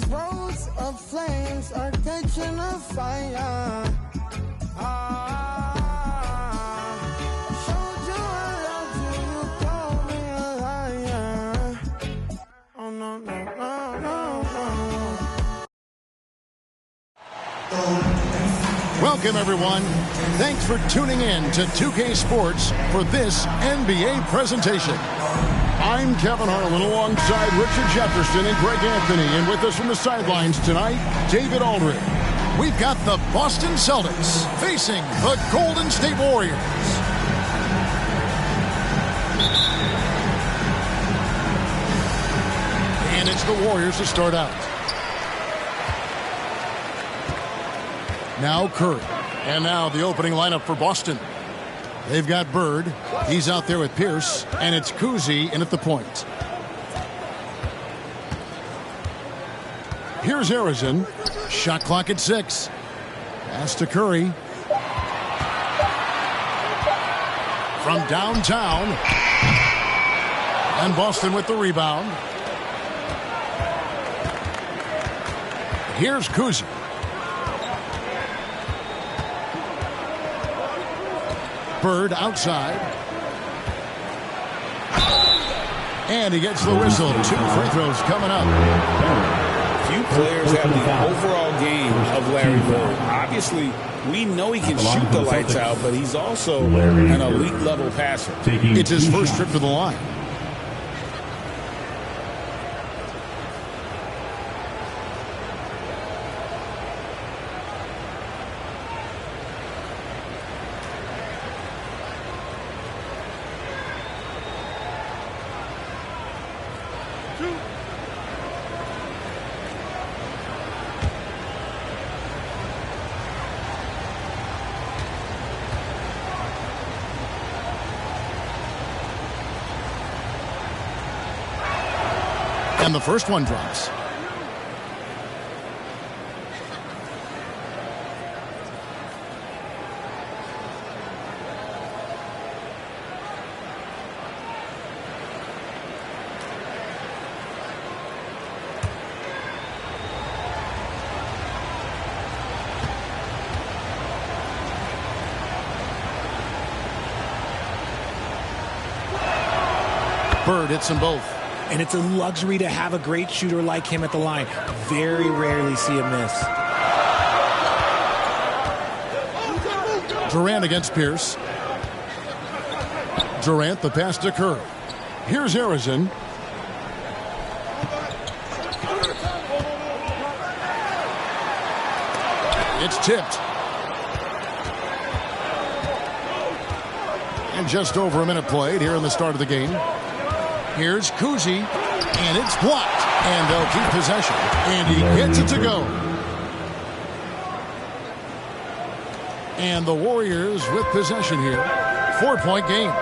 Rows of flames are catching a fire. Showed you I loved you, you called me a liar. Oh no, no, no, no, no. Welcome, everyone. Thanks for tuning in to 2K Sports for this NBA presentation. I'm Kevin Harlan alongside Richard Jefferson and Greg Anthony. And with us from the sidelines tonight, David Aldridge. We've got the Boston Celtics facing the Golden State Warriors. And it's the Warriors to start out. Now Curry. And now the opening lineup for Boston. They've got Bird. He's out there with Pierce. And it's Kuzi in at the point. Here's Arizin. Shot clock at 6. Pass to Curry. From downtown. And Boston with the rebound. Here's Kuzi. Bird outside. And he gets the whistle. 2 free throws coming up. Few players have the overall game of Larry Bird. Obviously, we know he can shoot the lights out, but he's also an elite level passer. It's his first trip to the line. And the first one drops. Bird hits them both. And it's a luxury to have a great shooter like him at the line. Very rarely see him miss. Durant against Pierce. Durant, the pass to Curry. Here's Arizin. It's tipped. And just over a minute played here in the start of the game. Here's Kuzi, and it's blocked. And they'll keep possession. And he gets it to go. And the Warriors with possession here. 4-point game.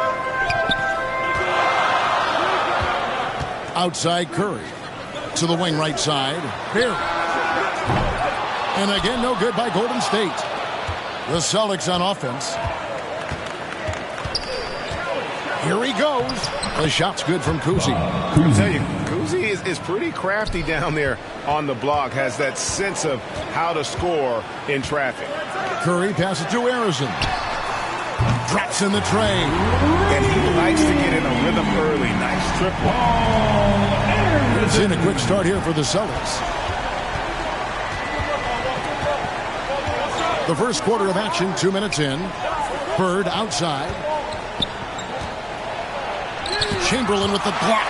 Outside Curry. To the wing right side. Barry. And again, no good by Golden State. The Celtics on offense. Here he goes. The shot's good from Kuzi. I'll tell you, Kuzi is pretty crafty down there on the block. Has that sense of how to score in traffic. Curry passes to Arizin. Drops in the tray. And he likes to get in a rhythm early. Nice triple. It's in a quick start here for the Celtics. The first quarter of action, 2 minutes in. Bird outside. Chamberlain with the block.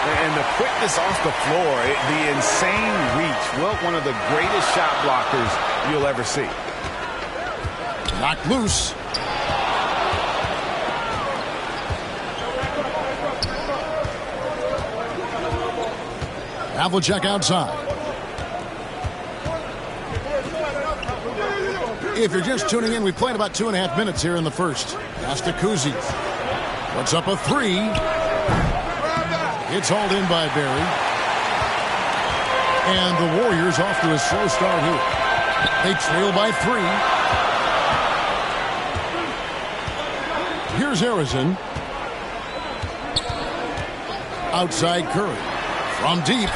And the quickness off the floor, the insane reach. Well, one of the greatest shot blockers you'll ever see. Knocked loose. Havlicek outside. If you're just tuning in, we played about 2.5 minutes here in the first. Pass to Kuzi. Puts up a 3. It's hauled in by Barry. And the Warriors off to a slow start here. They trail by 3. Here's Arizin. Outside Curry. From deep.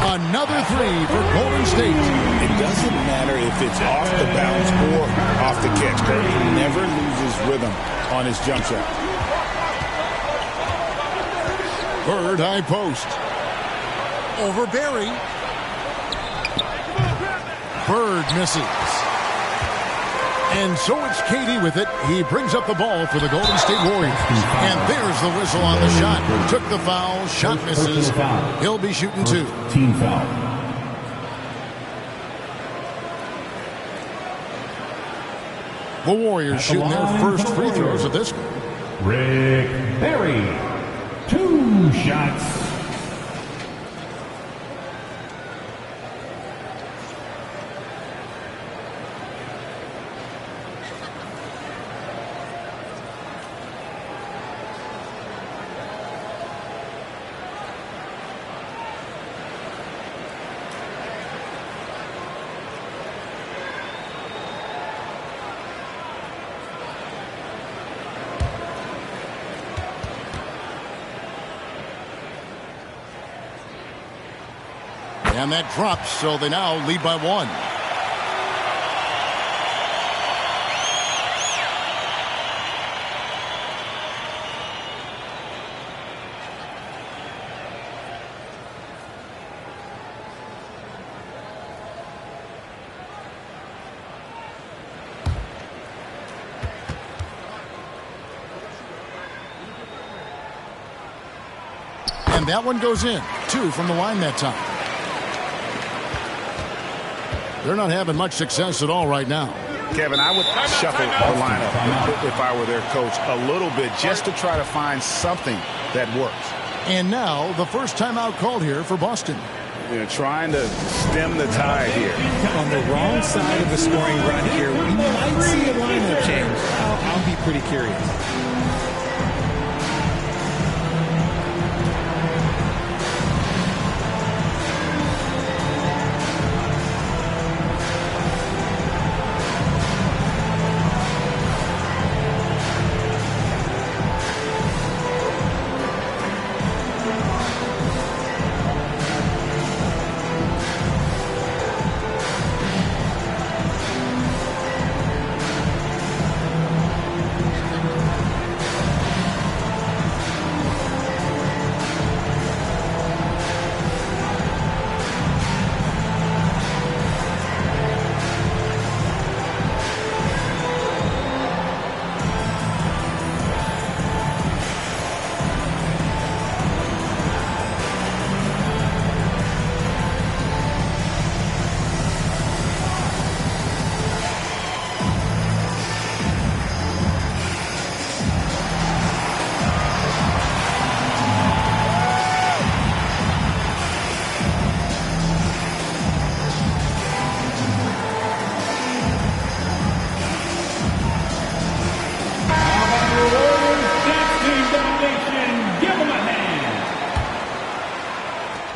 A Another three for Golden State. It doesn't matter if it's off the bounce or off the catch. Curry never loses rhythm on his jump shot. Bird high post. Over Barry. Bird misses. And so it's KD with it. He brings up the ball for the Golden State Warriors. And there's the whistle on the shot. Took the foul. Shot misses. He'll be shooting two. Team foul. The Warriors shooting their first free throws of this game. Rick Barry. 2 shots. And that drops, so they now lead by 1. And that one goes in. 2 from the line that time. They're not having much success at all right now. Kevin, I would shuffle the lineup if I were their coach a little bit just to try to find something that works. And now the first timeout called here for Boston. You know, trying to stem the tide here. On the wrong side of the scoring run here, we might see a lineup change. I'll be pretty curious.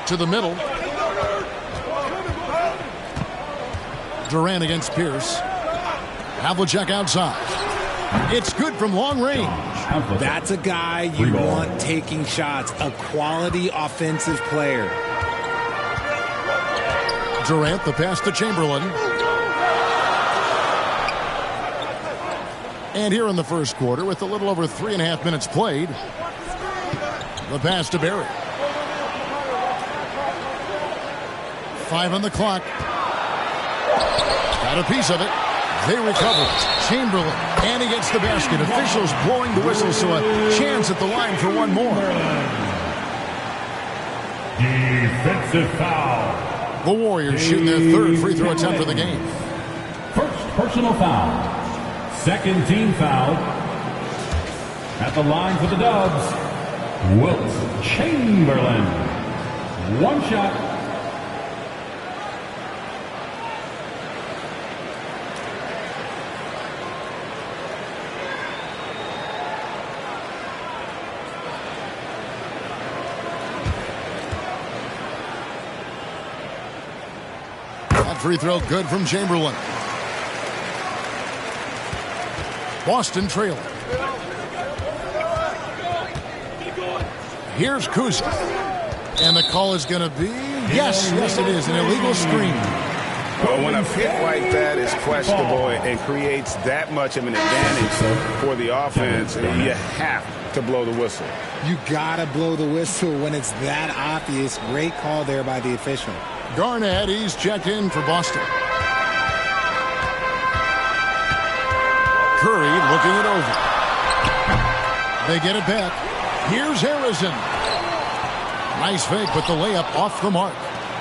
To the middle. Durant against Pierce. Havlicek outside. It's good from long range. That's a guy you want taking shots. A quality offensive player. Durant, the pass to Chamberlain. And here in the first quarter, with a little over 3.5 minutes played, the pass to Barry. 5 on the clock. Got a piece of it. They recover. Chamberlain. And he gets the basket. Officials blowing the whistle, so a chance at the line for one more. Defensive foul. The Warriors shooting their third free throw attempt of the game. First personal foul. Second team foul. At the line for the Dubs, Wilt Chamberlain. One shot. Free throw good from Chamberlain. Boston trailing. Here's Kuzma. And the call is going to be Yes, it is. An illegal screen. Well, when a pick like that is questionable and creates that much of an advantage for the offense, you have to blow the whistle. You gotta blow the whistle when it's that obvious. Great call there by the official. Garnett, he's checked in for Boston. Curry looking it over. They get it back. Here's Harrison. Nice fake, but the layup off the mark.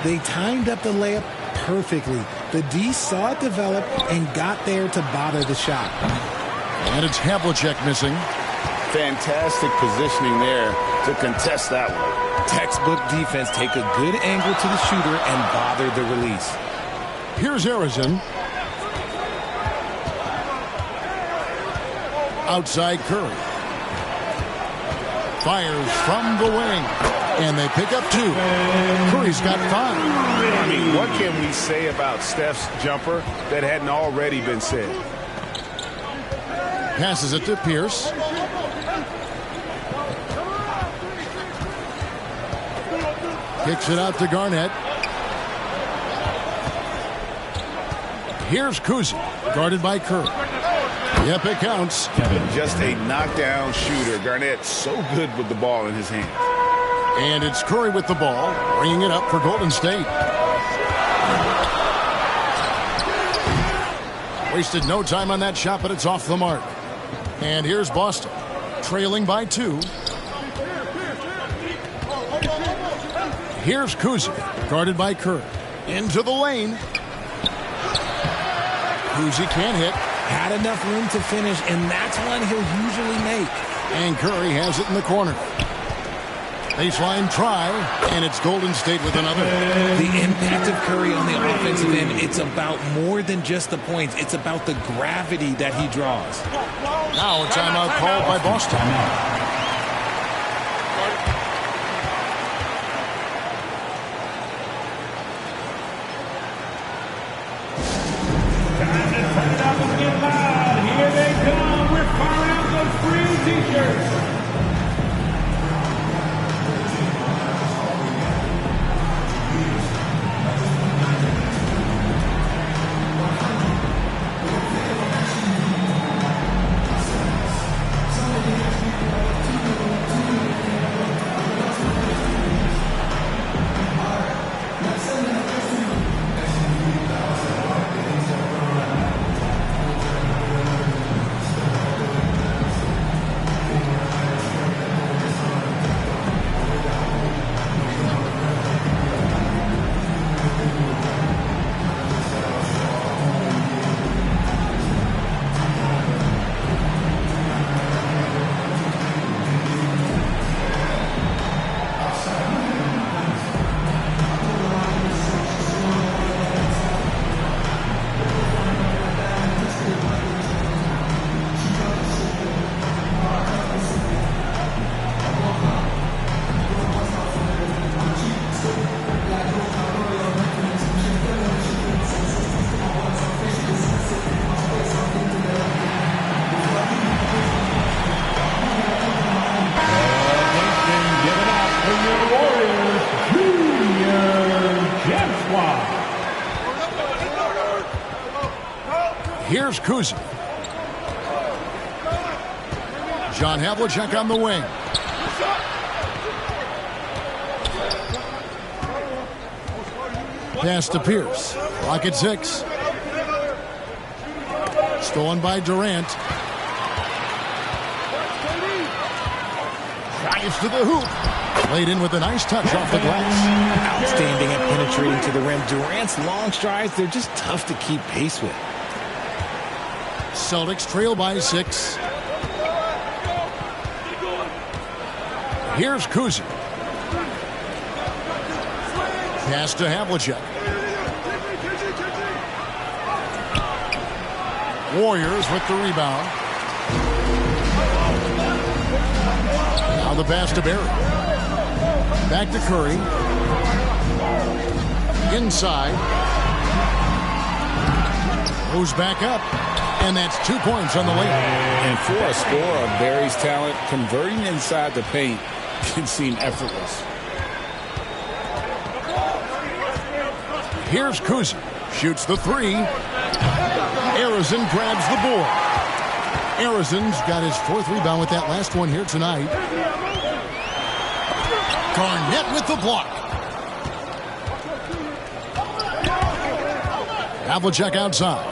They timed up the layup perfectly. The D saw it develop and got there to bother the shot. And it's Havlicek missing. Fantastic positioning there to contest that one. Textbook defense. Take a good angle to the shooter and bother the release. Here's Harrison. Outside Curry. Fires from the wing. And they pick up 2. Curry's got 5. I mean, what can we say about Steph's jumper that hadn't already been said? Passes it to Pierce. Kicks it out to Garnett. Here's Kuzi, guarded by Curry. Yep, it counts. Just a knockdown shooter. Garnett so good with the ball in his hands. And it's Curry with the ball, bringing it up for Golden State. Wasted no time on that shot, but it's off the mark. And here's Boston, trailing by 2. Here's Kuzi, guarded by Curry. Into the lane. Kuzi can't hit. Had enough room to finish, and that's one he'll usually make. And Curry has it in the corner. Baseline try, and it's Golden State with another. The impact of Curry on the offensive end, it's about more than just the points. It's about the gravity that he draws. Now a timeout called by Boston. Here they come. We're firing out those free t-shirts. Here's Kuzi. John Havlicek on the wing. Pass to Pierce. Clock at 6. Stolen by Durant. Drives to the hoop. Laid in with a nice touch off the glass. Outstanding at penetrating to the rim. Durant's long strides, they're just tough to keep pace with. Celtics trail by 6. Here's Kuzi. Pass to Havlicek. Warriors with the rebound. Now the pass to Barry. Back to Curry. Inside. Moves back up. And that's 2 points on the layup. And for a scorer of Barry's talent, converting inside the paint can seem effortless. Here's Kuzi. Shoots the three. Arizin grabs the board. Arizin's got his 4th rebound with that last one here tonight. Garnett with the block. Havlicek outside.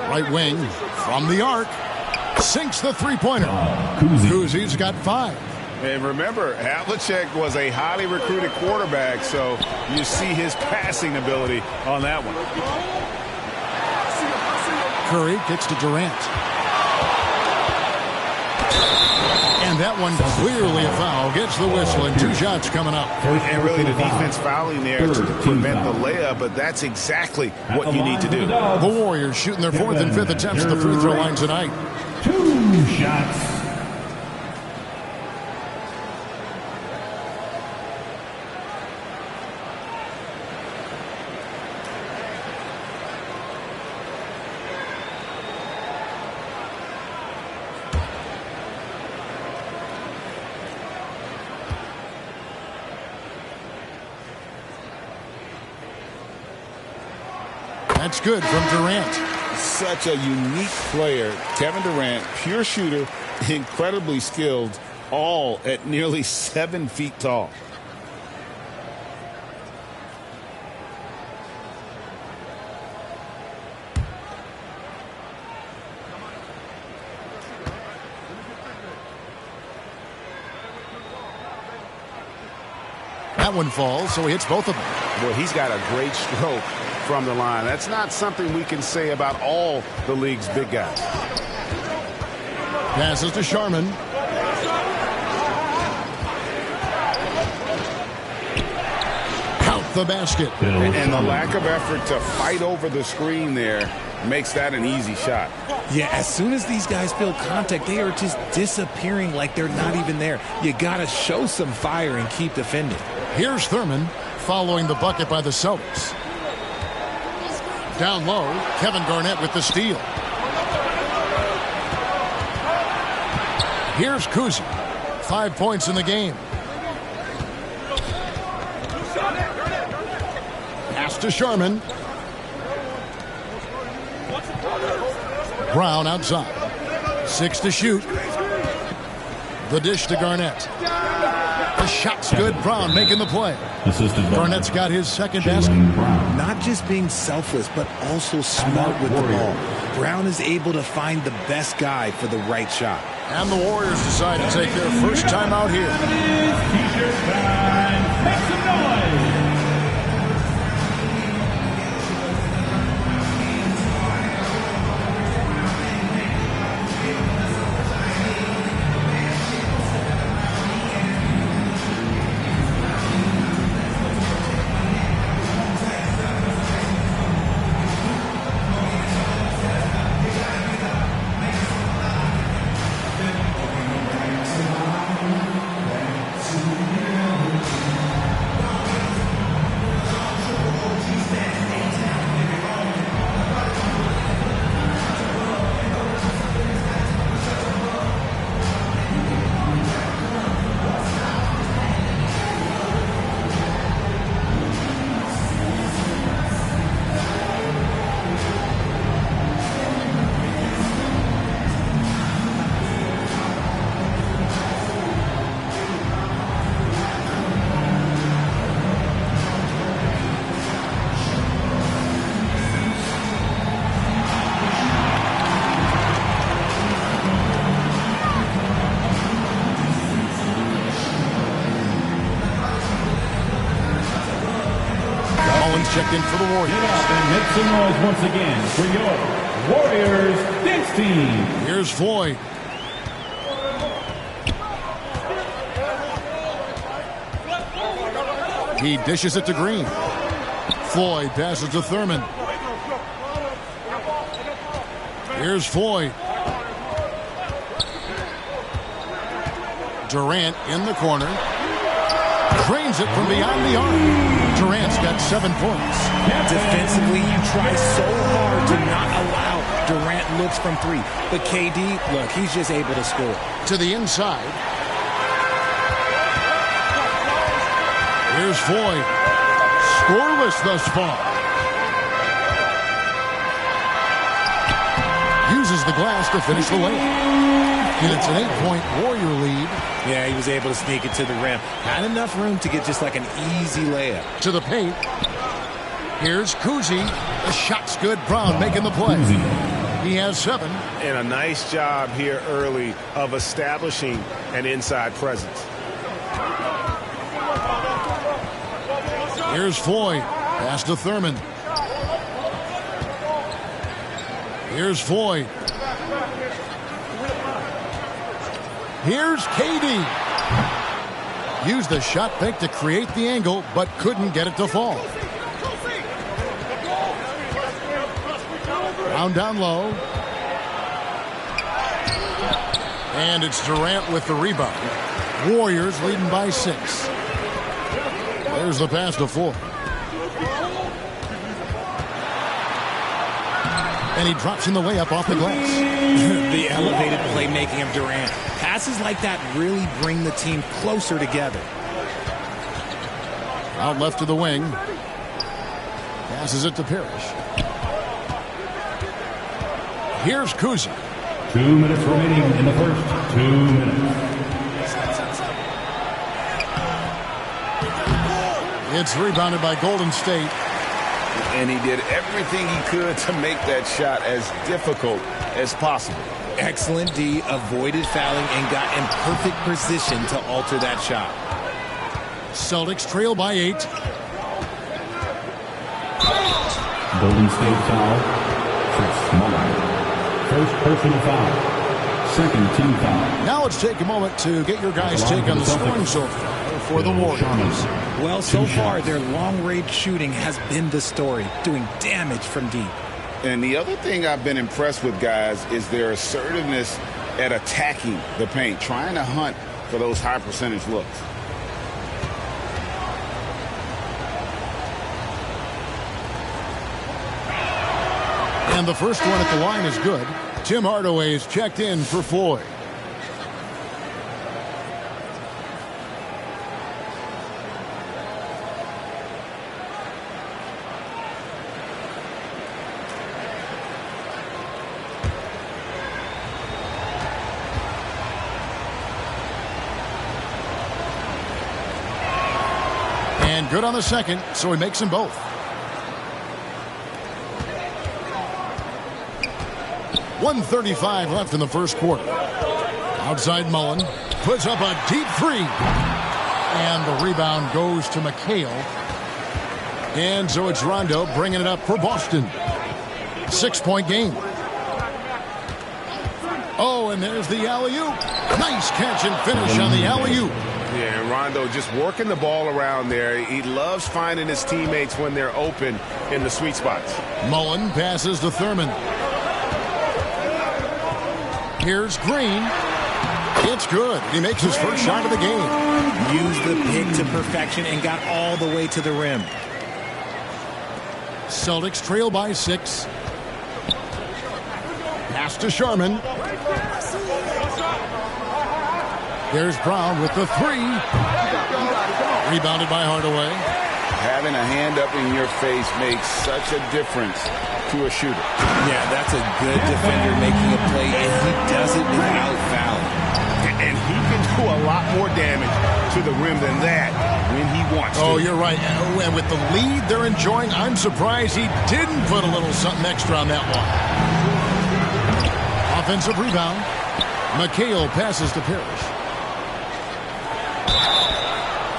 Right wing from the arc. Sinks the three-pointer. Kuzi's got 5. And remember, Havlicek was a highly recruited quarterback, so you see his passing ability on that one. Curry gets to Durant. And that one clearly a foul. Gets the whistle, and 2 shots coming up. And really the defense fouling there to prevent the layup, but that's exactly what you need to do. The Warriors shooting their 4th and 5th attempts at the free throw line tonight. 2 shots. That's good from Durant. Such a unique player. Kevin Durant, pure shooter, incredibly skilled, all at nearly 7 feet tall. That one falls, so he hits both of them. Well, he's got a great stroke from the line. That's not something we can say about all the league's big guys. Passes to Sharman. Count the basket. And the lack of effort to fight over the screen there makes that an easy shot. Yeah, as soon as these guys feel contact, they are just disappearing like they're not even there. You got to show some fire and keep defending. Here's Thurman following the bucket by the Celtics. Down low, Kevin Garnett with the steal. Here's Kuzi. 5 points in the game. Pass to Sharman. Brown outside. 6 to shoot. The dish to Garnett. The shot's good. Brown making the play. Garnett's got his 2nd basket. Not just being selfless, but also smart with the ball. Brown is able to find the best guy for the right shot. And the Warriors decide to take their first time out here. T-shirt time. Make some noise. Checked in for the Warriors. Get up and make some noise once again for your Warriors dance team. Here's Floyd. He dishes it to Green. Floyd passes to Thurman. Here's Floyd. Durant in the corner. Drains it from beyond the arc. Durant's got 7 points. Defensively, you try so hard to not allow Durant looks from 3. But KD, look, he's just able to score. To the inside. Here's Foy. Scoreless thus far. Uses the glass to finish the layup. And it's an 8-point Warrior lead. Yeah, he was able to sneak it to the rim. Had enough room to get just like an easy layup. To the paint. Here's Kuzi. The shot's good. Brown making the play. He has 7. And a nice job here early of establishing an inside presence. Here's Foy. Pass to Thurman. Here's Foy. Here's KD. Used the shot fake to create the angle, but couldn't get it to fall. Brown down low. And it's Durant with the rebound. Warriors leading by 6. There's the pass to Foy. And he drops in the layup off the glass. The elevated playmaking of Durant. Passes like that really bring the team closer together. Out left to the wing. Passes it to Parrish. Here's Kuzi. 2 minutes remaining in the first. 2 minutes. It's rebounded by Golden State. And he did everything he could to make that shot as difficult as possible. Excellent D, avoided fouling, and got in perfect position to alter that shot. Celtics trail by 8. Golden State foul. Chris Muller. First personal foul. Second team foul. Now let's take a moment to get your guys' take on the scoring so far for the Warriors. Well, so far, their long-range shooting has been the story, doing damage from deep. And the other thing I've been impressed with, guys, is their assertiveness at attacking the paint, trying to hunt for those high percentage looks. And the first one at the line is good. Tim Hardaway is checked in for Foy. And good on the second, so he makes them both. .135 left in the first quarter. Outside Mullen. Puts up a deep 3. And the rebound goes to McHale. And so it's Rondo bringing it up for Boston. 6-point game. Oh, and there's the alley-oop. Nice catch and finish on the alley-oop. Yeah, and Rondo just working the ball around there. He loves finding his teammates when they're open in the sweet spots. Mullen passes to Thurman. Here's Green. It's good. He makes his first shot of the game. Used the pick to perfection and got all the way to the rim. Celtics trail by 6. Pass to Sharman. There's Brown with the 3. Rebounded by Hardaway. Having a hand up in your face makes such a difference to a shooter. Yeah, that's a good defender making a play, and he does it without fouling. And he can do a lot more damage to the rim than that when he wants to. Oh, you're right. And with the lead they're enjoying, I'm surprised he didn't put a little something extra on that one. Offensive rebound. McHale passes to Parrish.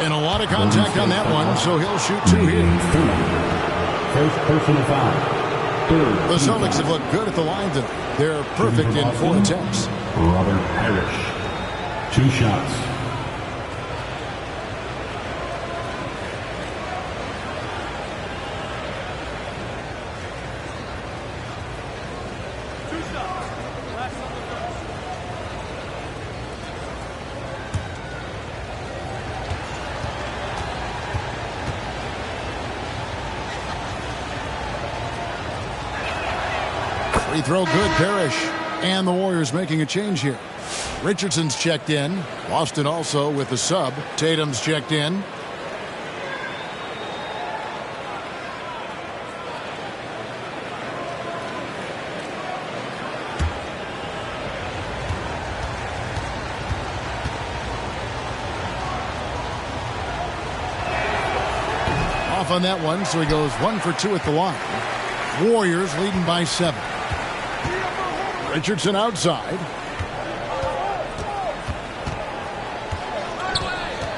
And a lot of contact on that one, so he'll shoot 2 here. First personal foul. The Celtics have looked good at the line tonight. They're perfect in 4 attempts. Robert Parrish. 2 shots. Free throw good, Parrish. And the Warriors making a change here. Richardson's checked in. Boston also with the sub. Tatum's checked in. off on that one, so he goes 1 for 2 at the line. Warriors leading by 7. Richardson outside.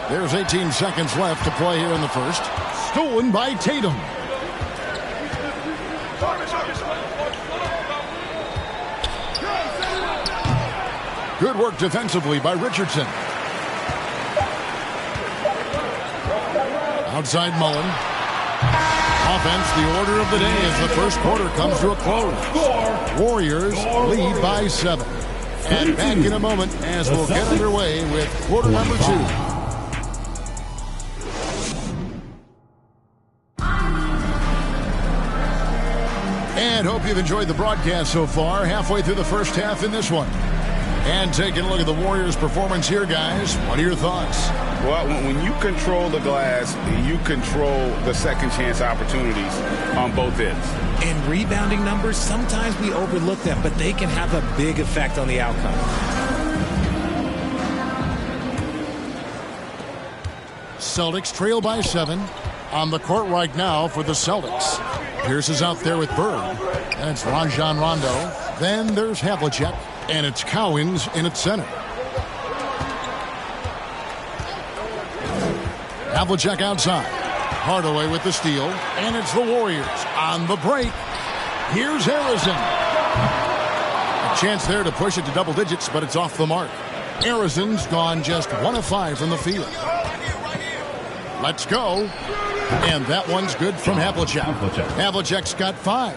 There's 18 seconds left to play here in the first. Stolen by Tatum. Good work defensively by Richardson. Outside Mullen. Offense, the order of the day as the first quarter comes to a close. Warriors lead by 7. And back in a moment as we'll get underway with quarter number 2. And hope you've enjoyed the broadcast so far. Halfway through the first half in this one. And taking a look at the Warriors' performance here, guys. What are your thoughts? Well, when you control the glass, you control the second chance opportunities on both ends. And rebounding numbers, sometimes we overlook them, but they can have a big effect on the outcome. Celtics trail by 7. On the court right now for the Celtics. Pierce is out there with Bird. And it's Rajon Rondo. Then there's Havlicek. And it's Cowens in its center. Havlicek outside. Hardaway with the steal. And it's the Warriors on the break. Here's Harrison. A chance there to push it to double digits, but it's off the mark. Harrison's gone just 1 of 5 from the field. Let's go. And that one's good from Havlicek. Havlicek's got 5.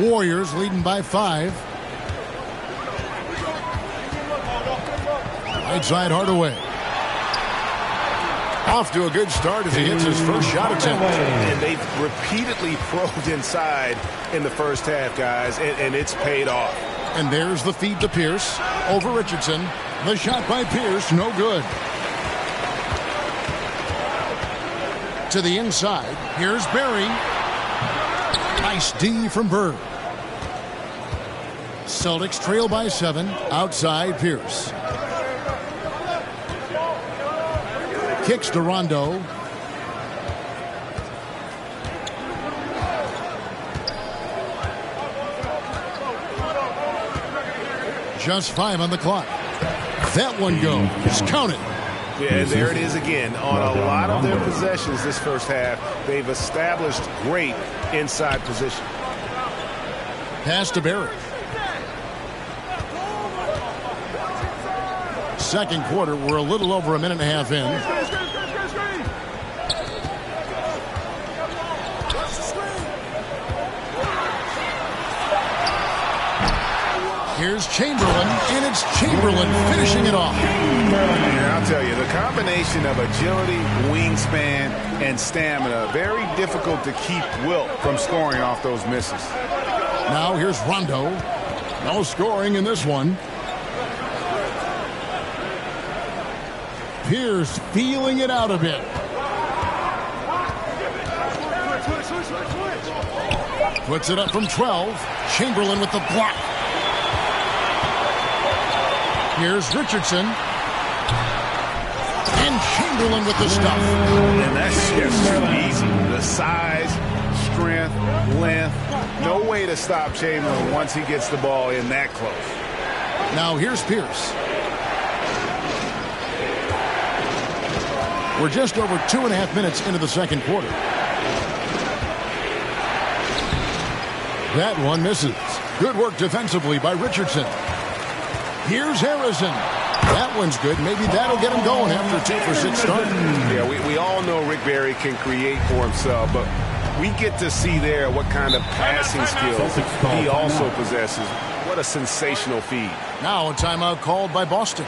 Warriors leading by 5. Right side Hardaway. Off to a good start as he hits his first shot attempt. And they've repeatedly probed inside in the first half, guys, and it's paid off. And there's the feed to Pierce over Richardson. The shot by Pierce, no good. To the inside, here's Barry. Nice D from Bird. Celtics trail by 7. Outside Pierce. Kicks to Rondo. Just 5 on the clock. That one goes. Count it. Yeah, and there it is again. On a lot of their possessions this first half, they've established great inside position. Pass to Barry. Second quarter, we're a little over a minute and a half in. Here's Chamberlain, and it's Chamberlain finishing it off. Yeah, I'll tell you, the combination of agility, wingspan, and stamina, very difficult to keep Wilt from scoring off those misses. Now here's Rondo. No scoring in this one. Pierce feeling it out a bit. Puts it up from 12. Chamberlain with the block. Here's Richardson. And Chamberlain with the stuff. And that's just too easy. The size, strength, length. No way to stop Chamberlain once he gets the ball in that close. Now here's Pierce. We're just over 2.5 minutes into the second quarter. That one misses. Good work defensively by Richardson. Here's Harrison. That one's good. Maybe that'll get him going after 2 for 6 start. Yeah, we all know Rick Barry can create for himself, but we get to see there what kind of passing skills he also possesses. What a sensational feed. Now a timeout called by Boston.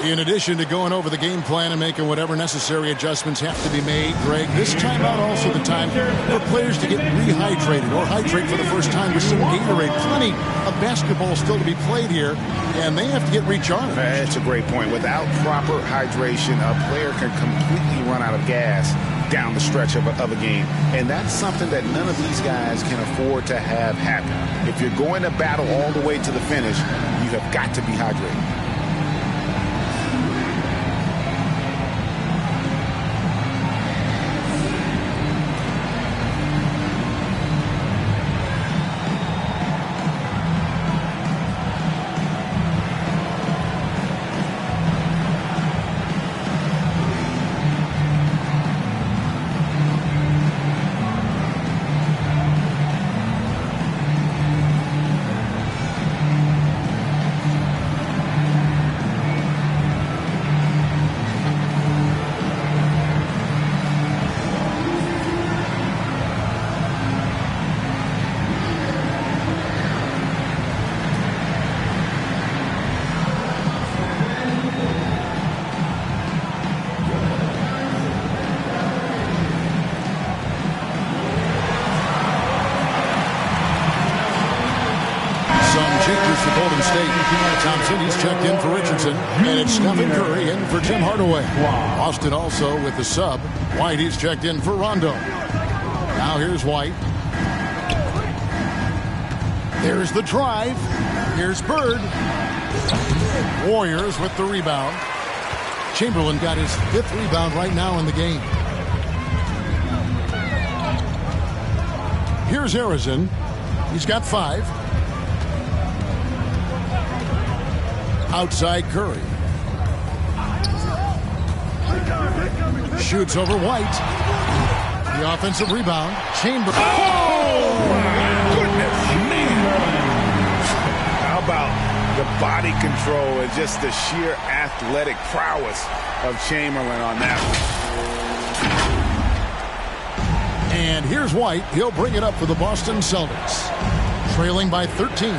In addition to going over the game plan and making whatever necessary adjustments have to be made, Greg, this timeout also the time for players to get rehydrated or hydrate for the first time with some Gatorade. Plenty of basketball still to be played here, and they have to get recharged. That's a great point. Without proper hydration, a player can completely run out of gas down the stretch of a game. And that's something that none of these guys can afford to have happen. If you're going to battle all the way to the finish, you have got to be hydrated. for Golden State. Thompson, he's checked in for Richardson. And it's Stephen Curry in for Tim Hardaway. Austin also with the sub. White, he's checked in for Rondo. Now here's White. There's the drive. Here's Bird. Warriors with the rebound. Chamberlain got his 5th rebound right now in the game. Here's Harrison. He's got 5. Outside Curry. Shoots over White. The offensive rebound. Chamberlain. Oh, my goodness. How about the body control and just the sheer athletic prowess of Chamberlain on that one. And here's White. He'll bring it up for the Boston Celtics. Trailing by 13.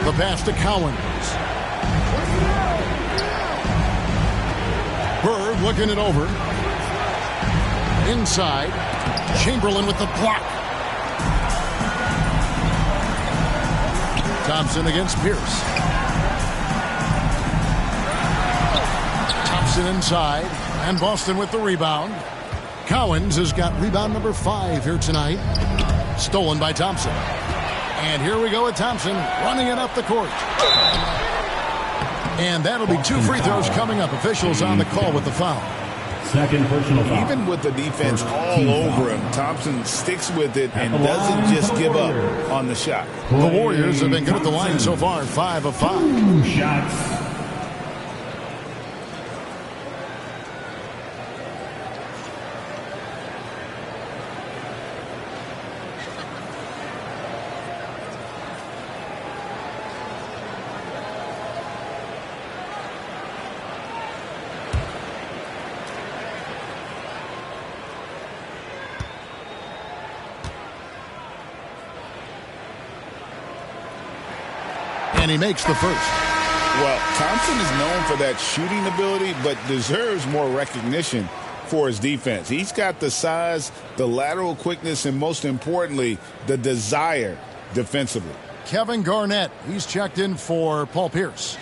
The pass to Cowens. Bird looking it over. Inside. Chamberlain with the block. Thompson against Pierce. Thompson inside. And Boston with the rebound. Cowens has got rebound number 5 here tonight. Stolen by Thompson. And here we go with Thompson running it up the court. And that'll be 2 free throws coming up. Officials on the call with the foul. Second personal foul. Even with the defense all over him, Thompson sticks with it and doesn't just give up on the shot. The Warriors have been good at the line so far, 5 of 5. 2 shots. And he makes the first. Well, Thompson is known for that shooting ability, but deserves more recognition for his defense. He's got the size, the lateral quickness, and most importantly, the desire defensively. Kevin Garnett, he's checked in for Paul Pierce.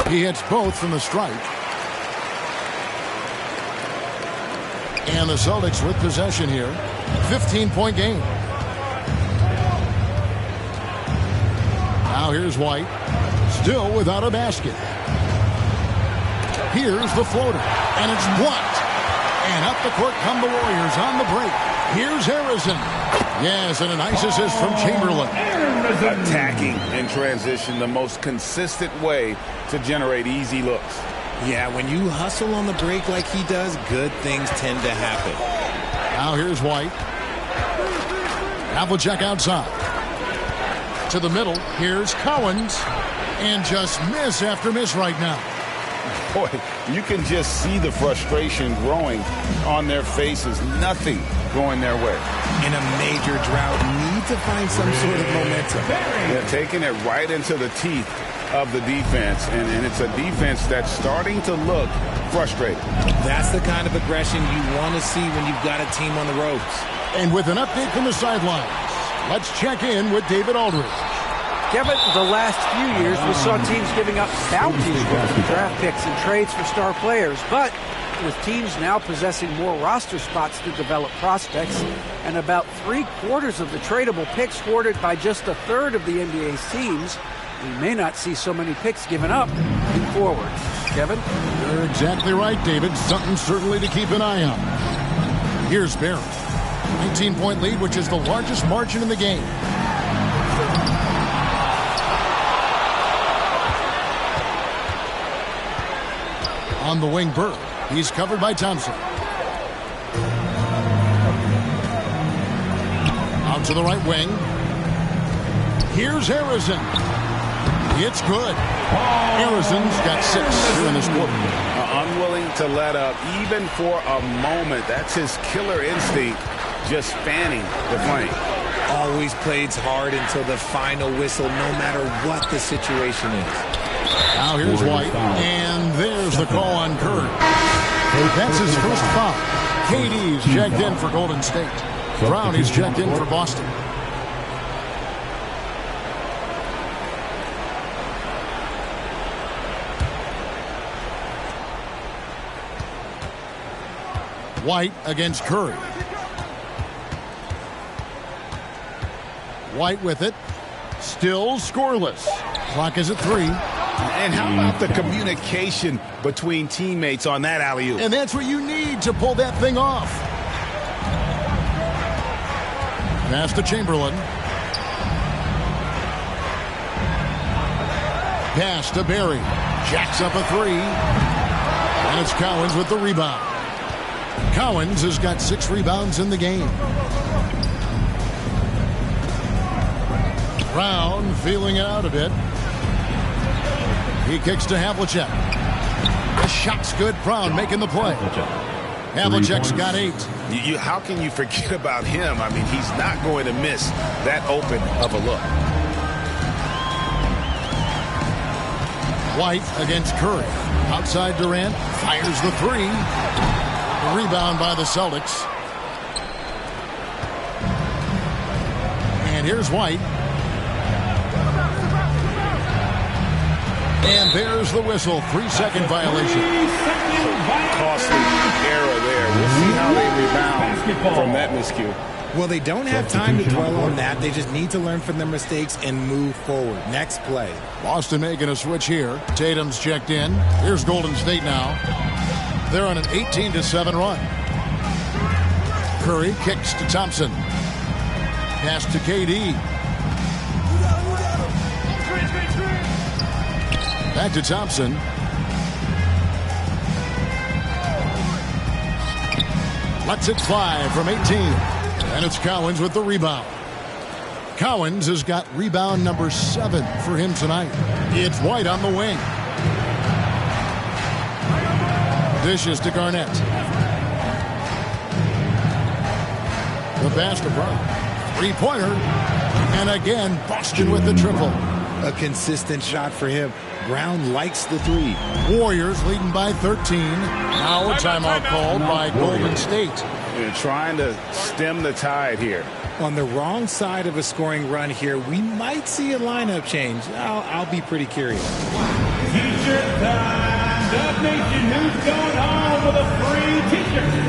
He hits both from the stripe. And the Celtics with possession here. 15-point game. Now here's White. Still without a basket. Here's the floater. And it's blocked. And up the court come the Warriors on the break. Here's Harrison. Yes, and a nice assist from Chamberlain. Attacking in transition, the most consistent way to generate easy looks. Yeah, when you hustle on the break like he does, good things tend to happen. Now here's White. Havlicek outside. To the middle. Here's Cowens. And just miss after miss right now. Boy, you can just see the frustration growing on their faces. Nothing going their way. In a major drought, need to find some sort of momentum. They're taking it right into the teeth of the defense, and it's a defense that's starting to look frustrated. That's the kind of aggression you want to see when you've got a team on the ropes. And with an update from the sidelines, let's check in with David Aldridge. Kevin, the last few years we saw teams giving up bounties for draft picks and trades for star players, but with teams now possessing more roster spots to develop prospects and about 3/4 of the tradable picks hoarded by just a third of the NBA's teams, we may not see so many picks given up moving forward. Kevin? You're exactly right, David. Something certainly to keep an eye on. Here's Barrett. 19-point lead, which is the largest margin in the game. On the wing, Bird. He's covered by Thompson. Out to the right wing. Here's Harrison. It's good. Harrison's got 6 here in this quarter. Unwilling to let up even for a moment. That's his killer instinct, just fanning the flame. always plays hard until the final whistle, no matter what the situation is. Now here's White, and there's the call on Curry. That's his first foul. KD's checked in for Golden State. Brown, he's checked in for Boston. White against Curry. White with it. Still scoreless. Clock is at 3. And how about the communication between teammates on that alley-oop? And that's what you need to pull that thing off. Pass to Chamberlain. Pass to Barry. Jacks up a 3. And it's Cowens with the rebound. Cowens has got 6 rebounds in the game. Brown feeling it out a bit. He kicks to Havlicek. The shot's good. Brown making the play. Havlicek's got 8. How can you forget about him? I mean, he's not going to miss that open of a look. White against Curry. Outside Durant. Fires the 3. The rebound by the Celtics. And here's White. And there's the whistle. 3-second violation. Costly error there. We'll see how they rebound from that miscue. Well, they don't have time to dwell on that. They just need to learn from their mistakes and move forward. Next play. Boston making a switch here. Tatum's checked in. Here's Golden State now. They're on an 18-7 run. Curry kicks to Thompson. Pass to KD. Back to Thompson. Lets it fly from 18. And it's Cowens with the rebound. Cowens has got rebound number 7 for him tonight. It's White on the wing. Dishes to Garnett. The pass to Brown. 3-pointer. And again, Boston with the triple. A consistent shot for him. Brown likes the 3. Warriors leading by 13. Now a timeout called by Golden State. They're trying to stem the tide here. On the wrong side of a scoring run here, we might see a lineup change. I'll be pretty curious. T-shirt time. Dub Nation, who's going home with a free T-shirt?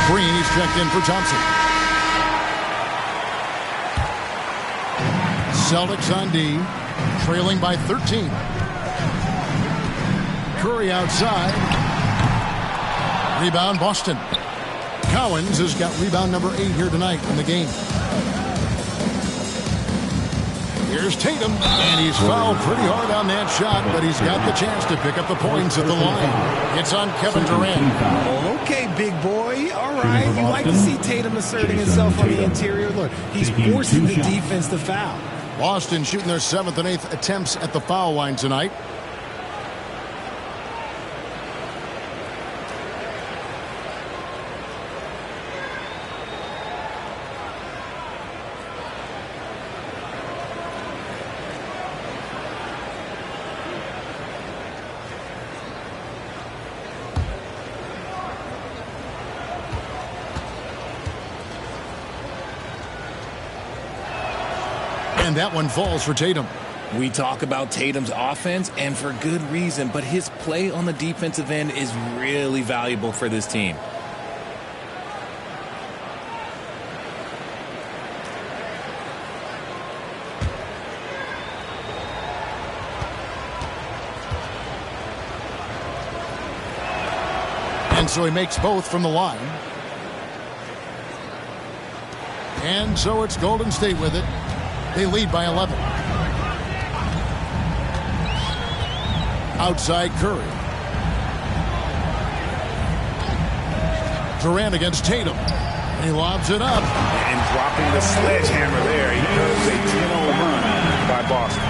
Green's checked in for Thompson. Celtics on D, trailing by 13. Curry outside. Rebound Boston. Cowens has got rebound number 8 here tonight in the game. Here's Tatum, and he's fouled pretty hard on that shot, but he's got the chance to pick up the points at the line. It's on Kevin Durant. Okay, big boy. All right. You like to see Tatum asserting himself on the interior. Look, he's forcing the defense to foul. Boston shooting their 7th and 8th attempts at the foul line tonight. And that one falls for Tatum. We talk about Tatum's offense, and for good reason, but his play on the defensive end is really valuable for this team. And so he makes both from the line. And so it's Golden State with it. They lead by 11. Outside Curry. Durant against Tatum. He lobs it up. And dropping the sledgehammer there. He curves a 10-0 run by Boston.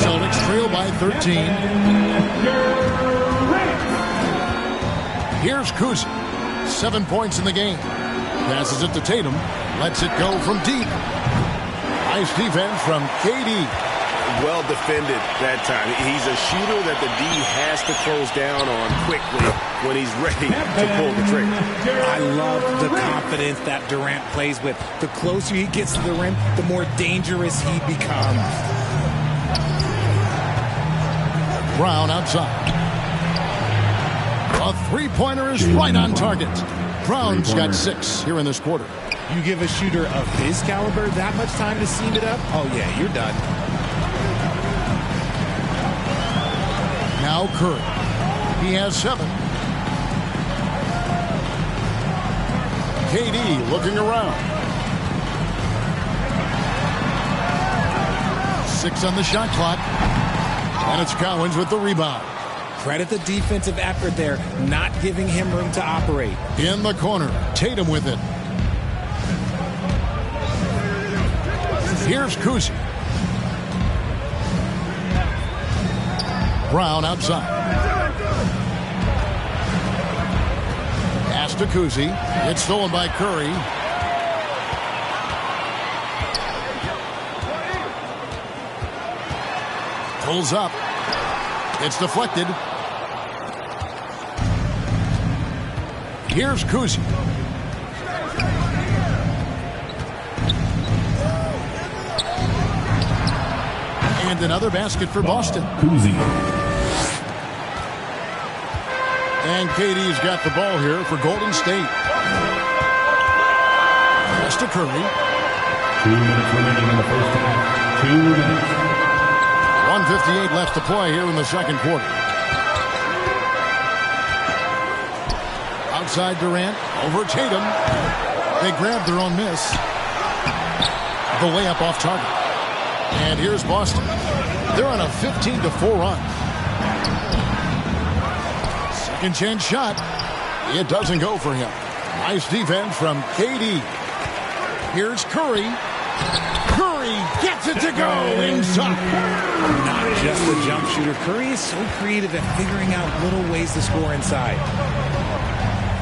Celtics trail by 13. Here's Kuzi. 7 points in the game. Passes it to Tatum. Lets it go from deep. Nice defense from KD. Well defended that time. He's a shooter that the D has to close down on quickly when he's ready to pull the trigger. I love the confidence that Durant plays with. The closer he gets to the rim, the more dangerous he becomes. Brown outside. A three-pointer is right on target. Brown's got 6 here in this quarter. You give a shooter of his caliber that much time to seam it up? Oh, yeah, you're done. Now Curry. He has 7. KD looking around. 6 on the shot clock. And it's Cowens with the rebound. Credit the defensive effort there, not giving him room to operate. In the corner, Tatum with it. Here's Kuzi. Brown outside. Pass to Kuzi. It's stolen by Curry. Pulls up. It's deflected. Here's Kuzi. And another basket for Boston. Kuzi. And KD's got the ball here for Golden State. Pass to Curry. 2 minutes remaining in the first half. 2 minutes. 1:58 left to play here in the second quarter. Outside Durant, over Tatum. They grab their own miss. The layup off target. And here's Boston. They're on a 15-4 run. Second chance shot. It doesn't go for him. Nice defense from KD. Here's Curry. Curry gets it to go inside. Not just a jump shooter. Curry is so creative at figuring out little ways to score inside.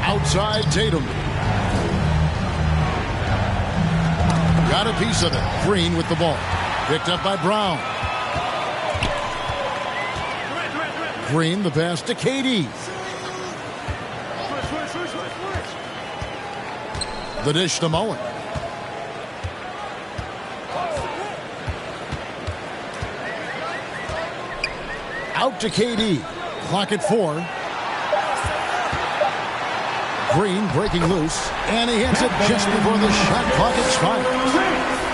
Outside Tatum. Got a piece of it. Green with the ball. Picked up by Brown. Green, the pass to KD. The dish to Mullen. Out to KD. Clock at 4. Green breaking loose. And he hits it just before the shot clock expires.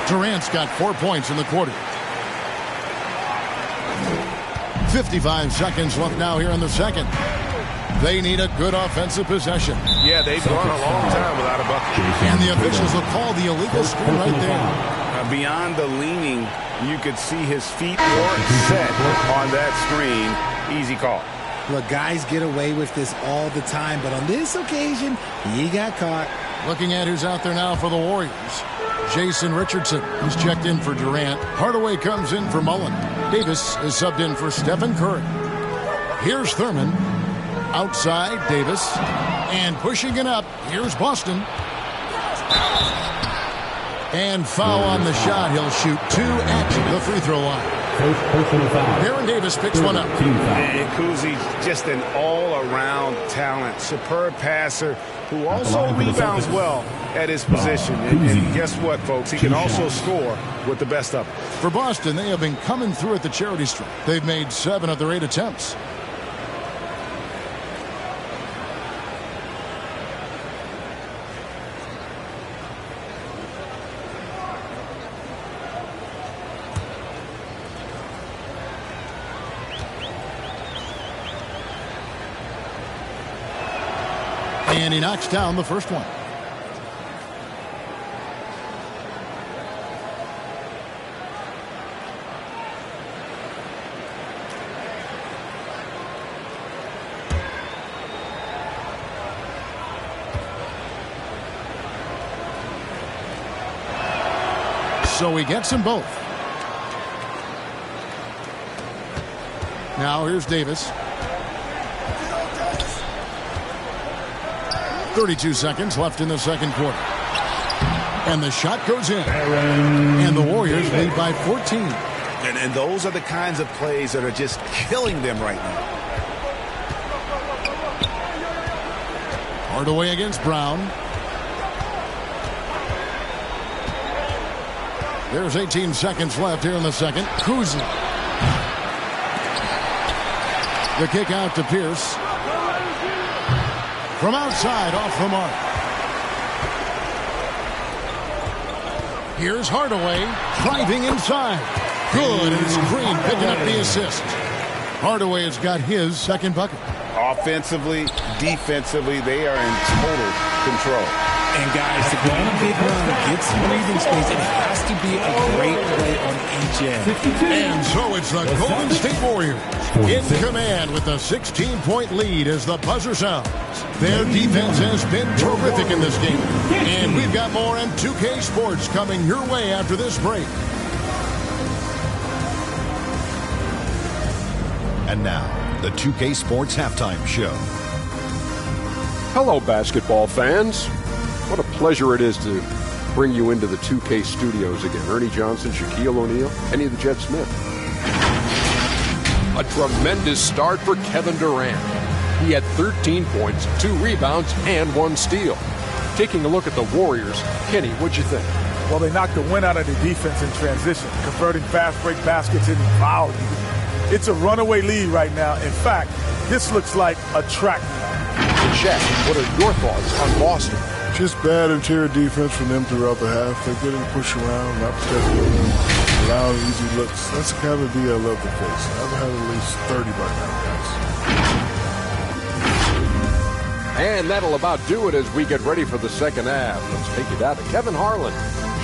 Durant's got 4 points in the quarter. 55 seconds left now here in the second. They need a good offensive possession. Yeah, they've gone a long time without a bucket. And the officials will call the illegal screen right there. Beyond the leaning, you could see his feet weren't set on that screen. Easy call. Look, guys get away with this all the time, but on this occasion, he got caught. Looking at who's out there now for the Warriors. Jason Richardson is checked in for Durant. Hardaway comes in for Mullen. Davis is subbed in for Stephen Curry. Here's Thurman. Outside, Davis. And pushing it up, here's Boston. And foul on the shot. He'll shoot 2 at the free throw line. First personal foul. Aaron Davis picks one up. And Kuzi's just an all-around talent, superb passer who also rebounds well at his position. And guess what, folks? He can also score with the best of them. For Boston, they have been coming through at the charity stripe. They've made 7 of their 8 attempts. And he knocks down the first one. So he gets them both. Now here's Davis. 32 seconds left in the second quarter. And the shot goes in. And the Warriors lead by 14. And those are the kinds of plays that are just killing them right now. Hardaway against Brown. There's 18 seconds left here in the second. Kuzi. The kick out to Pierce. From outside, off the mark. Here's Hardaway driving inside. Good, and it's Green picking up the assist. Hardaway has got his second bucket. Offensively, defensively, they are in total control. And guys, to go on a big run, get some breathing space, it has to be a great play on each end. And so it's the Golden State Warriors in command with a 16-point lead as the buzzer sounds. Their defense has been terrific in this game. And we've got more on 2K Sports coming your way after this break. And now, the 2K Sports Halftime Show. Hello, basketball fans. What a pleasure it is to bring you into the 2K studios again. Ernie Johnson, Shaquille O'Neal, Kenny the Jet Smith. A tremendous start for Kevin Durant. He had 13 points, 2 rebounds, and 1 steal. Taking a look at the Warriors, Kenny, what'd you think? Well, they knocked the wind out of the defense in transition, converting fast break baskets into foul. It's a runaway lead right now. In fact, this looks like a track meet. Shaq, what are your thoughts on Boston? Just bad interior defense from them throughout the half. They're getting pushed around, not protecting them, allowing easy looks. That's the kind of D I love to face. I've had at least 30 by now, guys. And that'll about do it as we get ready for the second half. Let's take it out to Kevin Harlan.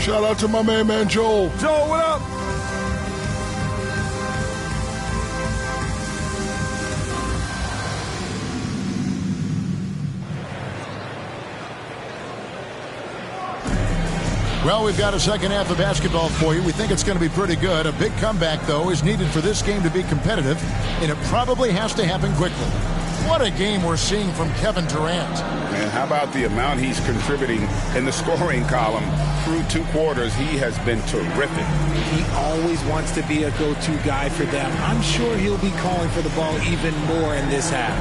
Shout out to my man Joel. Joel, what up? Well, we've got a second half of basketball for you. We think it's going to be pretty good. A big comeback, though, is needed for this game to be competitive, and it probably has to happen quickly. What a game we're seeing from Kevin Durant. And how about the amount he's contributing in the scoring column through 2 quarters? He has been terrific. He always wants to be a go-to guy for them. I'm sure he'll be calling for the ball even more in this half.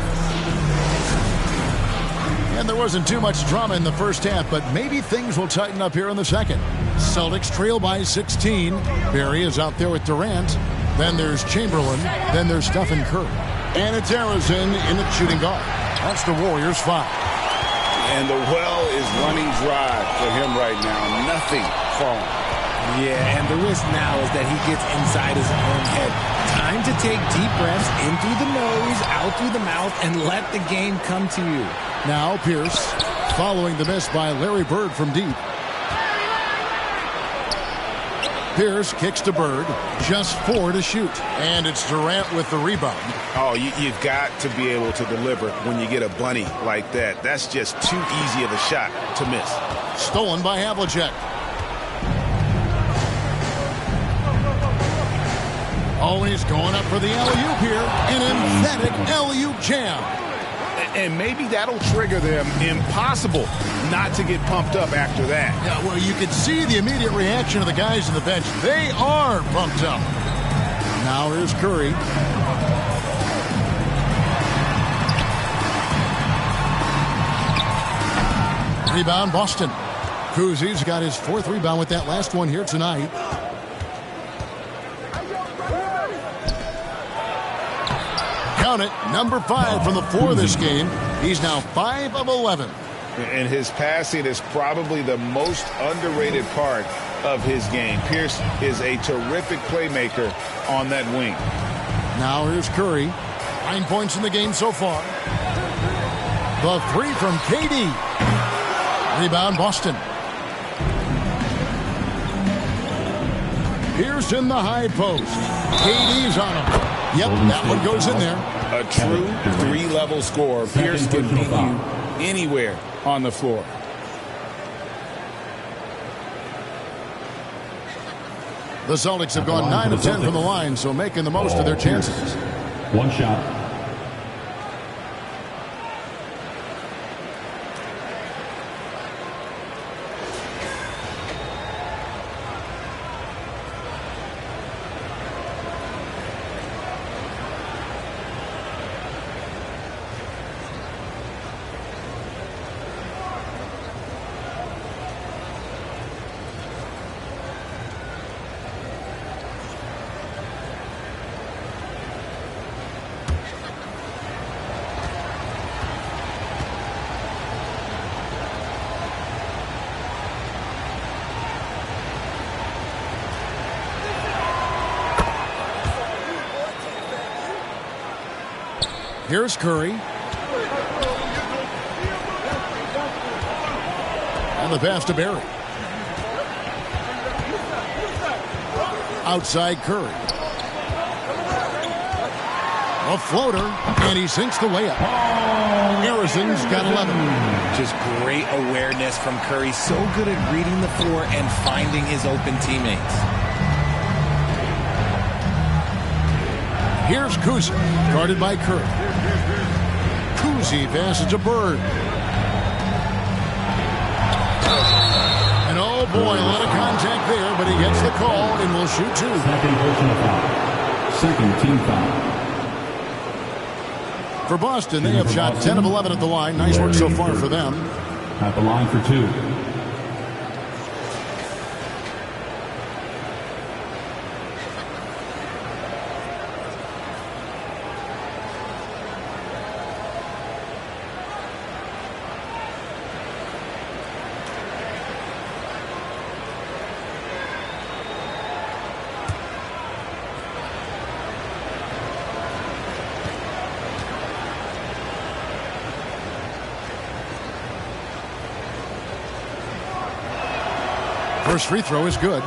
And there wasn't too much drama in the first half, but maybe things will tighten up here in the second. Celtics trail by 16. Barry is out there with Durant. Then there's Chamberlain. Then there's Stephen Curry. And it's Arizin in the shooting guard. That's the Warriors' 5. And the well is running dry for him right now. Nothing falling. Yeah, and the risk now is that he gets inside his own head. Time to take deep breaths in through the nose, out through the mouth, and let the game come to you. Now Pierce, following the miss by Larry Bird from deep. Pierce kicks to Bird, just 4 to shoot. And it's Durant with the rebound. Oh, you've got to be able to deliver when you get a bunny like that. That's just too easy of a shot to miss. Stolen by Havlicek. Oh, and he's going up for the alley-oop here. An emphatic alley-oop jam. And maybe that'll trigger them. Impossible not to get pumped up after that. Yeah, well, you could see the immediate reaction of the guys on the bench. They are pumped up. Now here's Curry. Rebound, Boston. Kuzi's got his 4th rebound with that last one here tonight. Count it, number 5 from the floor this game. He's now 5 of 11. And his passing is probably the most underrated part of his game. Pierce is a terrific playmaker on that wing. Now here's Curry. 9 points in the game so far. The 3 from KD. Rebound, Boston. Pierce in the high post. KD's on him. Yep, that one goes in there. A true 3-level scorer. Pierce can beat you anywhere on the floor. The Celtics have gone 9 of 10 from the line, so making the most of their chances. One shot. Here's Curry. And the pass to Barry. Outside Curry. A floater, and he sinks the layup. Harrison's got 11. Just great awareness from Curry. So good at reading the floor and finding his open teammates. Here's Kuzi, guarded by Curry. Kuzi passes to Bird. And oh boy, a lot of contact there, but he gets the call and will shoot 2. Second personal foul. Second team foul. For Boston, they have shot 10 of 11 at the line. Nice work so far for them. At the line for 2. First free throw is good.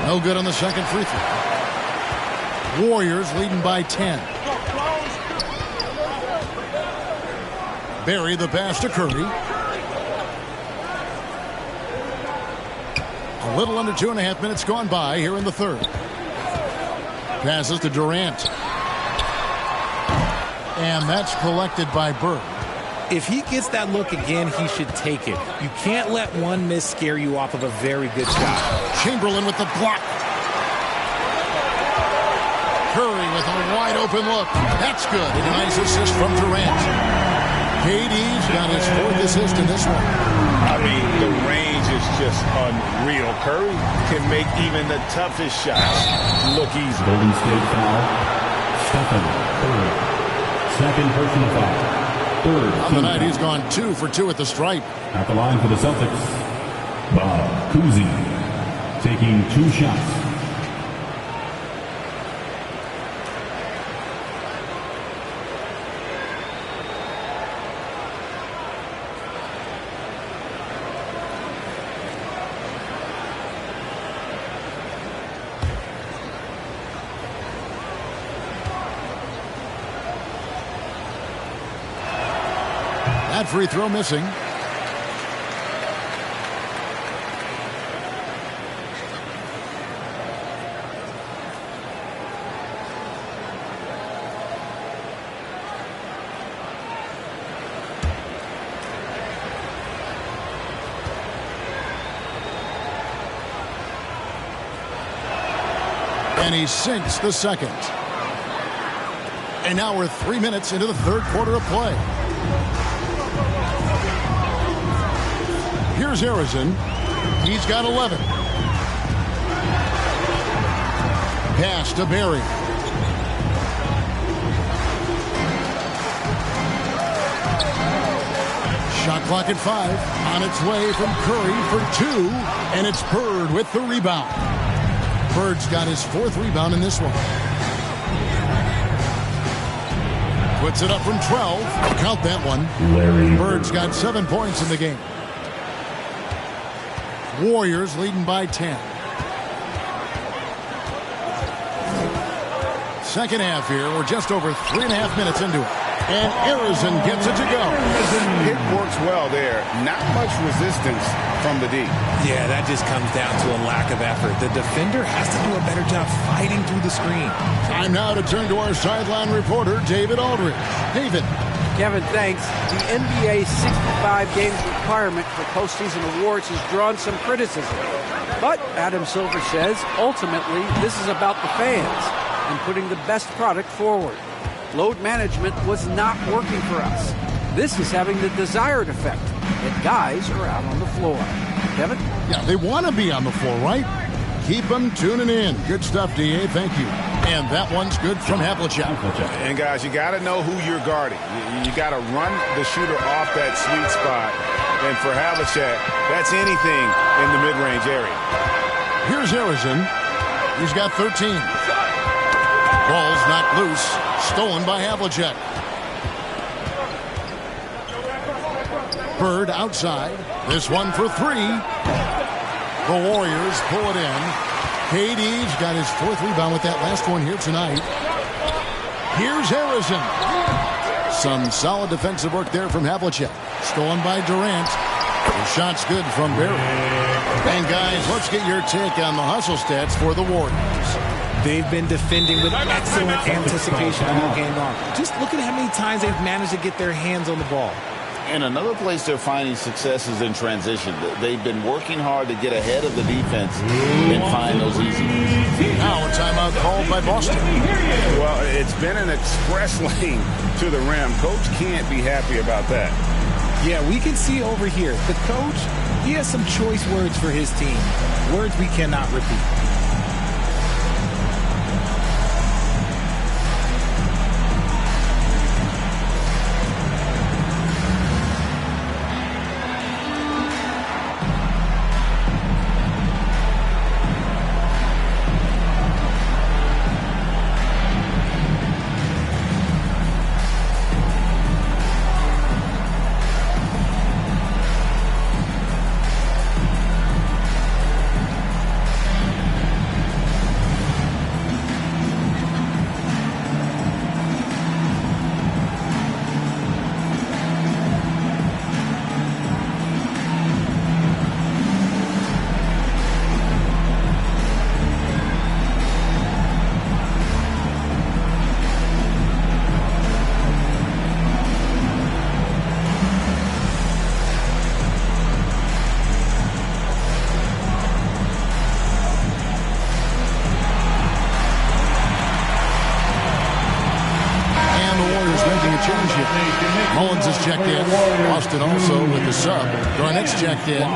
No good on the second free throw. Warriors leading by 10. Barry the pass to Curry. A little under 2.5 minutes gone by here in the third. Passes to Durant. And that's collected by Bird. If he gets that look again, he should take it. You can't let one miss scare you off of a very good shot. Chamberlain with the block. Curry with a wide open look. That's good. And a nice assist from Durant. KD's got his 4th assist in this one. I mean, the range is just unreal. Curry can make even the toughest shots look easy. Golden State foul. Stephen Curry. Second personal foul. Third. On the night, he's gone 2 for 2 at the stripe. At the line for the Celtics, Bob Cousy taking 2 shots. That free throw missing. And he sinks the second. And now we're 3 minutes into the third quarter of play. Here's Harrison. He's got 11. Pass to Barry. Shot clock at 5. On its way from Curry for 2. And it's Bird with the rebound. Bird's got his 4th rebound in this one. Puts it up from 12. Count that one. Bird's got 7 points in the game. Warriors leading by 10. Second half here. We're just over 3.5 minutes into it. And Harrison gets it to go. It works well there. Not much resistance from the D. Yeah, that just comes down to a lack of effort. The defender has to do a better job fighting through the screen. Time now to turn to our sideline reporter, David Aldridge. David. Kevin, thanks. The NBA 65 games requirement for postseason awards has drawn some criticism. But Adam Silver says, ultimately, this is about the fans and putting the best product forward. Load management was not working for us. This is having the desired effect, that guys are out on the floor. Kevin? Yeah, they want to be on the floor, right? Keep them tuning in. Good stuff, D.A. Thank you. And that one's good from Havlicek. And, guys, you got to know who you're guarding. You got to run the shooter off that sweet spot. And for Havlicek, that's anything in the mid-range area. Here's Harrison. He's got 13. Ball's knocked loose. Stolen by Havlicek. Bird outside. This one for 3. The Warriors pull it in. KD's got his 4th rebound with that last one here tonight. Here's Harrison. Some solid defensive work there from Havlicek. Stolen by Durant. The shot's good from Barry. And guys, let's get your take on the hustle stats for the Warriors. They've been defending with excellent anticipation all game long. Just look at how many times they've managed to get their hands on the ball. And another place they're finding success is in transition. They've been working hard to get ahead of the defense and find those easy ones. Now a timeout called by Boston. Well, it's been an express lane to the rim. Coach can't be happy about that. Yeah, we can see over here. The coach, he has some choice words for his team. Words we cannot repeat. Mullins is checked in. Boston also with the sub. Garnett's checked in.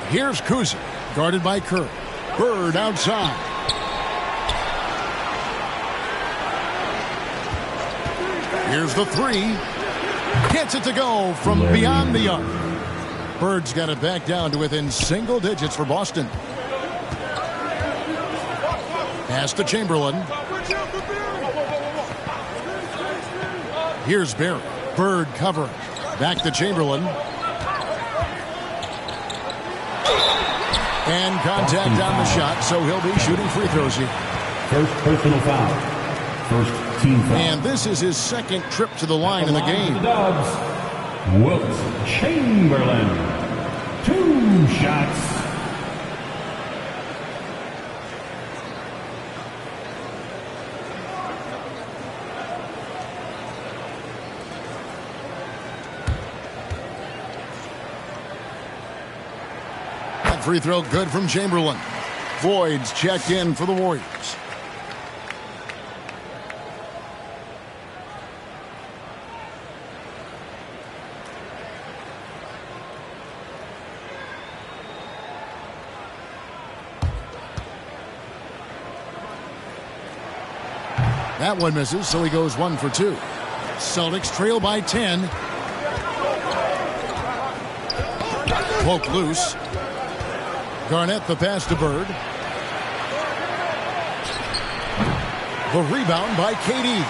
Here's Kuzi, guarded by Curry. Bird outside. Here's the 3. Gets it to go from beyond the arc. Bird's got it back down to within single digits for Boston. Pass to Chamberlain. Here's Barry. Bird covering. Back to Chamberlain. And contact on the shot, so he'll be shooting free throws here. First personal foul. First team foul. And this is his second trip to the line in the game. The Dubs, Wilt Chamberlain. 2 shots. That free throw good from Chamberlain. Voigt's checked in for the Warriors. That one misses, so he goes 1 for 2. Celtics trail by 10. Poke loose. Garnett the pass to Bird. The rebound by KD.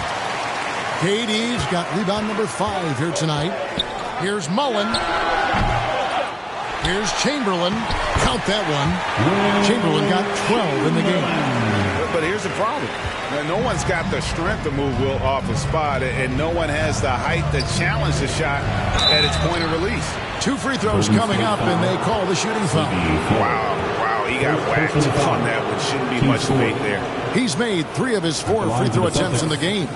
KD's got rebound number 5 here tonight. Here's Mullen. Here's Chamberlain. Count that one. Chamberlain got 12 in the game. But here's the problem. No one's got the strength to move Will off his spot, and no one has the height to challenge the shot at its point of release. 2 free throws coming up, and they call the shooting foul. Wow, he got whacked on that one. Shouldn't be much debate there. He's made 3 of his 4 free throw attempts in the game.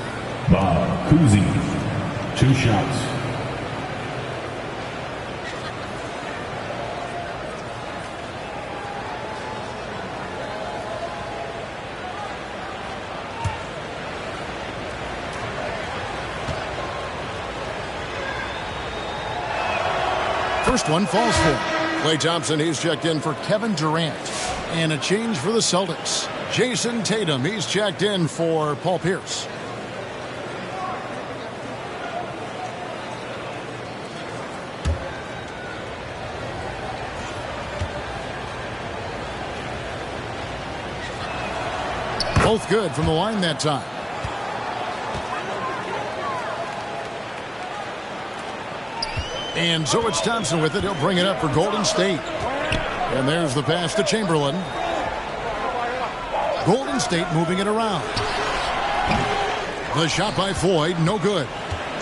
Bob Cousy, 2 shots. First one falls for Klay Thompson. He's checked in for Kevin Durant. And a change for the Celtics. Jason Tatum. He's checked in for Paul Pierce. Both good from the line that time. And so it's Thompson with it. He'll bring it up for Golden State. And there's the pass to Chamberlain. Golden State moving it around. The shot by Floyd, no good.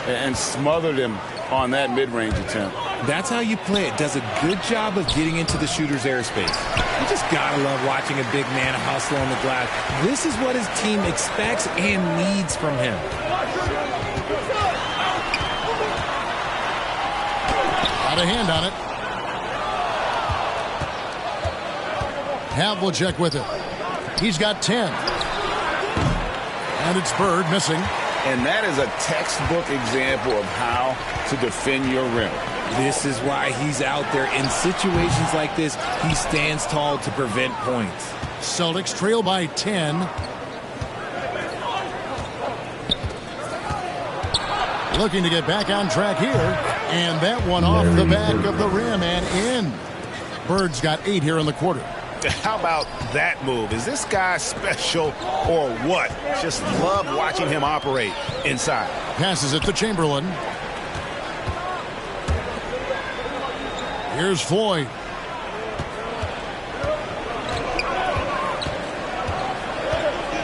And smothered him on that mid-range attempt. That's how you play it. Does a good job of getting into the shooter's airspace. You just gotta love watching a big man hustle on the glass. This is what his team expects and needs from him. Got a hand on it. Havlicek with it. He's got 10. And it's Bird missing. And that is a textbook example of how to defend your rim. This is why he's out there. In situations like this, he stands tall to prevent points. Celtics trail by 10. Looking to get back on track here. And that one off the back of the rim and in. Bird's got 8 here in the quarter. How about that move? Is this guy special or what? Just love watching him operate inside. Passes it to Chamberlain. Here's Floyd.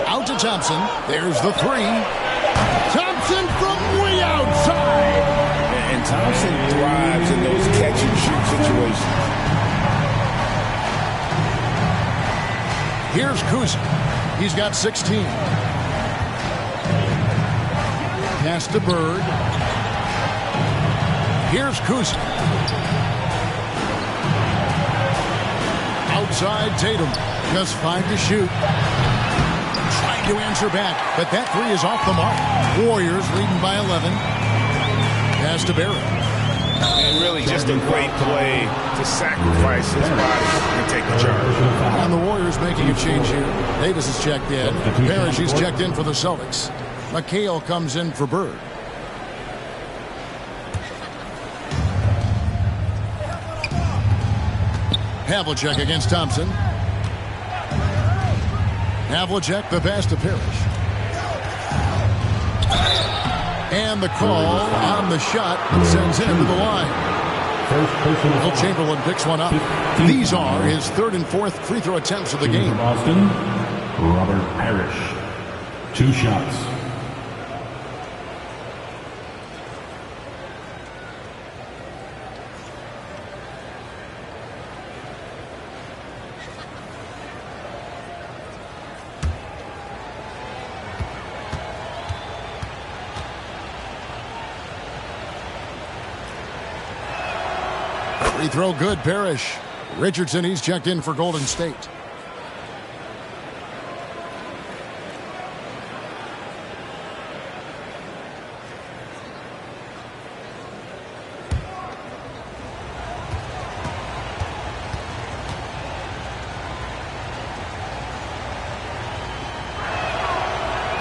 Out to Thompson. There's the 3. Thompson from way outside. And Thompson thrives in those catch-and-shoot situations. Here's Kuz. He's got 16. Pass to Bird. Here's Kuz. Outside Tatum. Just 5 to shoot. Trying to answer back, but that 3 is off the mark. Warriors leading by 11. Pass to Barrett. And really just a great play to sacrifice his body and take the charge. And the Warriors making a change here. Davis is checked in. Parrish, he's checked in for the Celtics. McHale comes in for Bird. Havlicek against Thompson. Havlicek, the pass to Parrish. And the call on the shot sends him to the line. Will Chamberlain picks one up. These are his 3rd and 4th free throw attempts of the game. Boston, Robert Parrish. 2 shots. Free throw good, Parrish. Richardson, he's checked in for Golden State.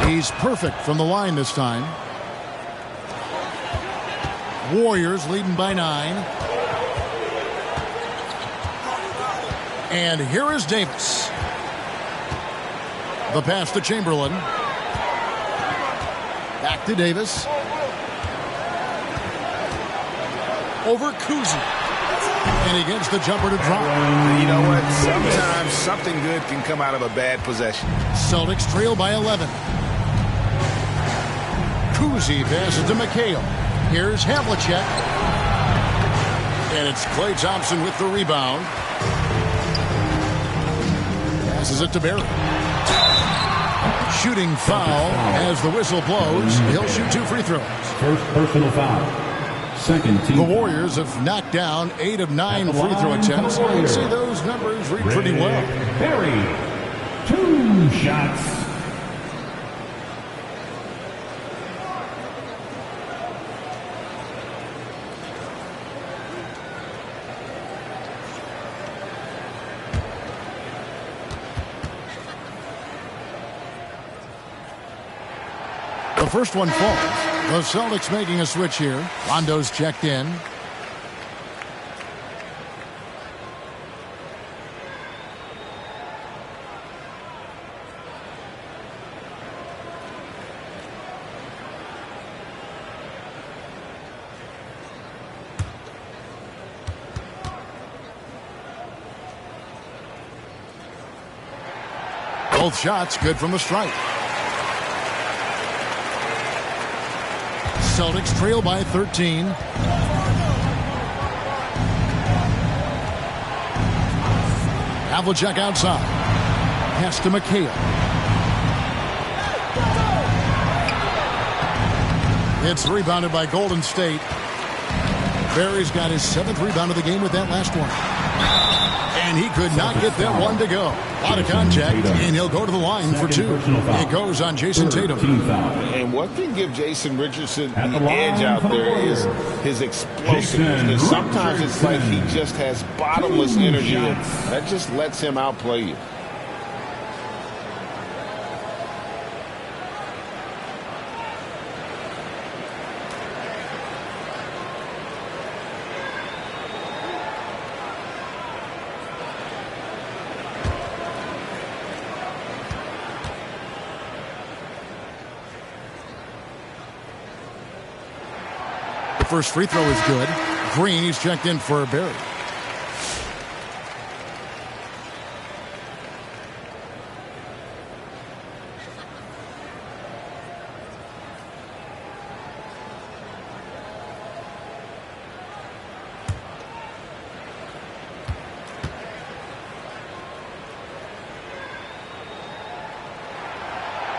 He's perfect from the line this time. Warriors leading by 9. And here is Davis. The pass to Chamberlain. Back to Davis. Over Kuzi. And he gets the jumper to drop. You know what? Sometimes something good can come out of a bad possession. Celtics trail by 11. Kuzi passes to McHale. Here's Havlicek. And it's Klay Thompson with the rebound. Passes it to Barry. Shooting foul as the whistle blows. He'll shoot 2 free throws. First personal foul. Second team. The Warriors have knocked down 8 of 9 free throw attempts. You can see those numbers read pretty well. Barry. 2 shots. The first one falls. The Celtics making a switch here. Rondo's checked in. Both shots good from the stripe. Celtics trail by 13. Havlicek outside. Pass to McHale. It's rebounded by Golden State. Barry's got his 7th rebound of the game with that last one. And he could not get that one to go. A lot of contact, and he'll go to the line for 2. It goes on Jason Tatum. And what can give Jason Richardson the edge out there is his explosiveness. Sometimes it's like he just has bottomless energy, and that just lets him outplay you. First free throw is good. Green, he's checked in for Barry.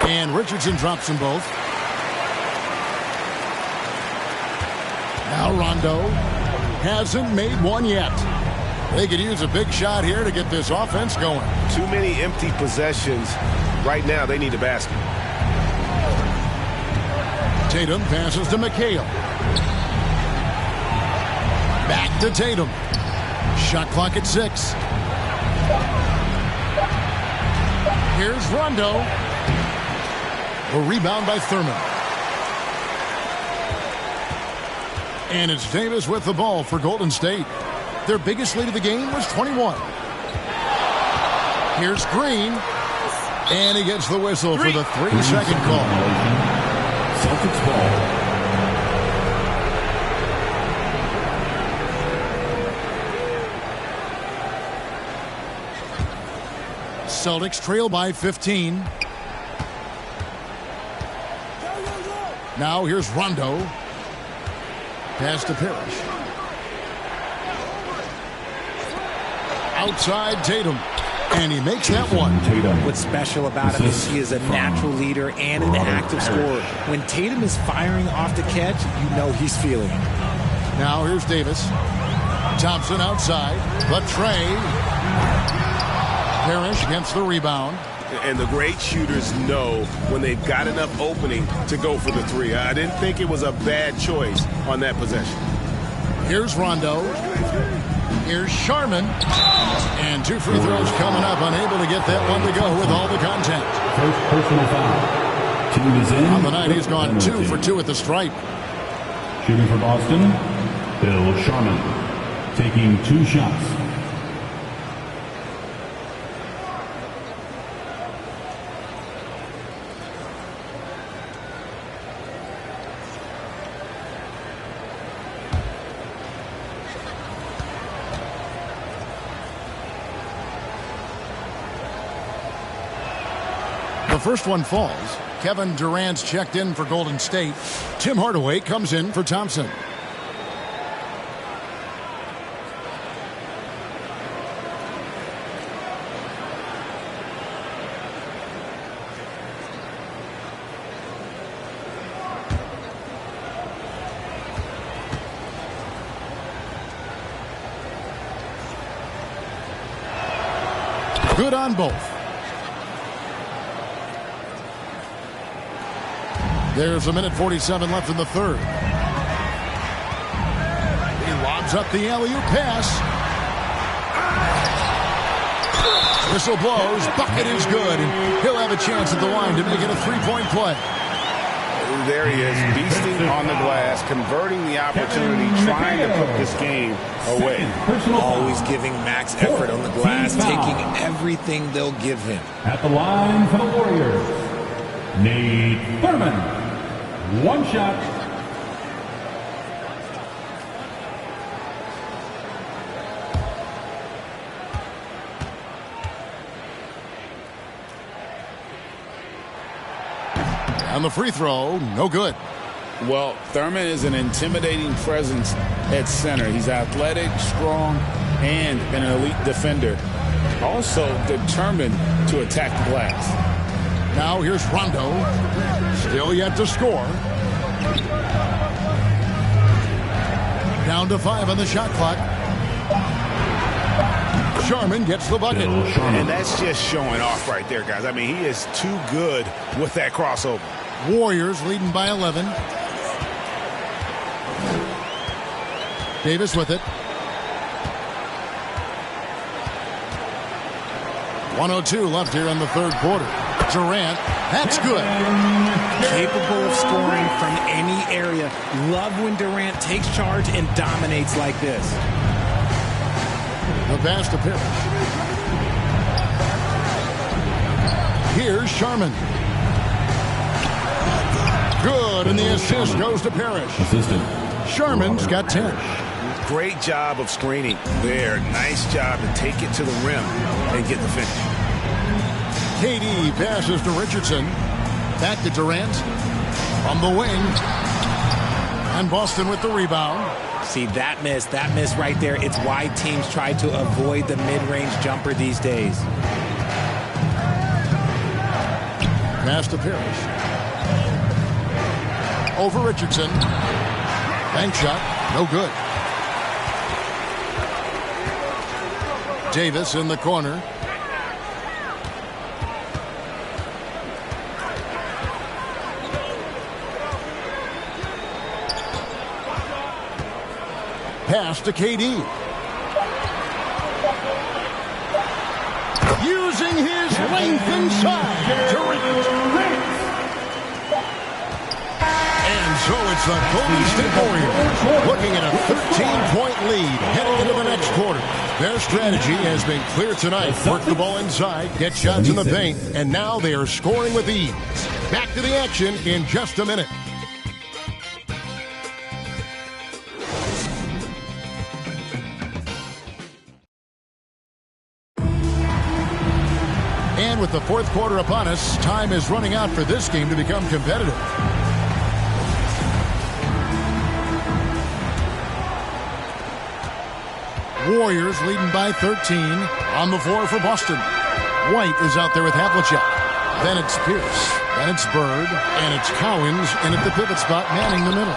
And Richardson drops them both. Now Rondo hasn't made one yet. They could use a big shot here to get this offense going. Too many empty possessions. Right now, they need a basket. Tatum passes to McHale. Back to Tatum. Shot clock at 6. Here's Rondo. A rebound by Thurman. And it's Davis with the ball for Golden State. Their biggest lead of the game was 21. Here's Green. And he gets the whistle for the 3-second call. Celtics ball. Celtics trail by 15. Now here's Rondo. Pass to Parrish. Outside Tatum. And he makes that one. What's special about him is he is a natural leader and an active scorer. When Tatum is firing off the catch, you know he's feeling it. Now here's Davis. Thompson outside. But Trey. Parrish against the rebound. And the great shooters know when they've got enough opening to go for the three. I didn't think it was a bad choice on that possession. Here's Rondo. Here's Sharman. And 2 free throws coming up. Unable to get that one to go with all the contact. First personal foul. Team is in. On the night, he's gone 2 for 2 at the stripe. Shooting for Boston, Bill Sharman. Taking 2 shots. The first one falls. Kevin Durant's checked in for Golden State. Tim Hardaway comes in for Thompson. Good on both. There's 1:47 left in the third. He lobs up the alley-oop pass. Whistle blows. Bucket is good. And he'll have a chance at the line to make it a 3-point play. There he is, beasting on the glass, converting the opportunity, trying to put this game away. Always giving max effort on the glass, taking everything they'll give him. At the line for the Warriors, Nate Thurman. 1 shot. And the free throw, no good. Well, Thurman is an intimidating presence at center. He's athletic, strong, and an elite defender. Also determined to attack the glass. Now here's Rondo. Still yet to score. Down to 5 on the shot clock. Sharman gets the bucket. And that's just showing off right there, guys. I mean, he is too good with that crossover. Warriors leading by 11. Davis with it. 1:02 left here in the third quarter. Durant, that's good. Capable of scoring from any area. Love when Durant takes charge and dominates like this. The pass to Parrish. Here's Sharman. Good, and the assist goes to Parrish. Sharman's got 10. Great job of screening there. Nice job to take it to the rim and get the finish. KD passes to Richardson. Back to Durant. From the wing. And Boston with the rebound. See, that miss right there. It's why teams try to avoid the mid-range jumper these days. Pass to Parrish. Over Richardson. Bank shot. No good. Davis in the corner. Pass to KD. Using his length inside. Durant. And so it's the Golden State Warriors looking at a 13-point lead heading into the next quarter. Their strategy has been clear tonight. Work the ball inside, get shots in the paint, and now they are scoring with ease. Back to the action in just a minute. with the fourth quarter upon us, time is running out for this game to become competitive. Warriors leading by 13 on the floor for Boston. White is out there with Havlicek. Then it's Pierce. Then it's Bird. And it's Cowens in at the pivot spot, manning the middle.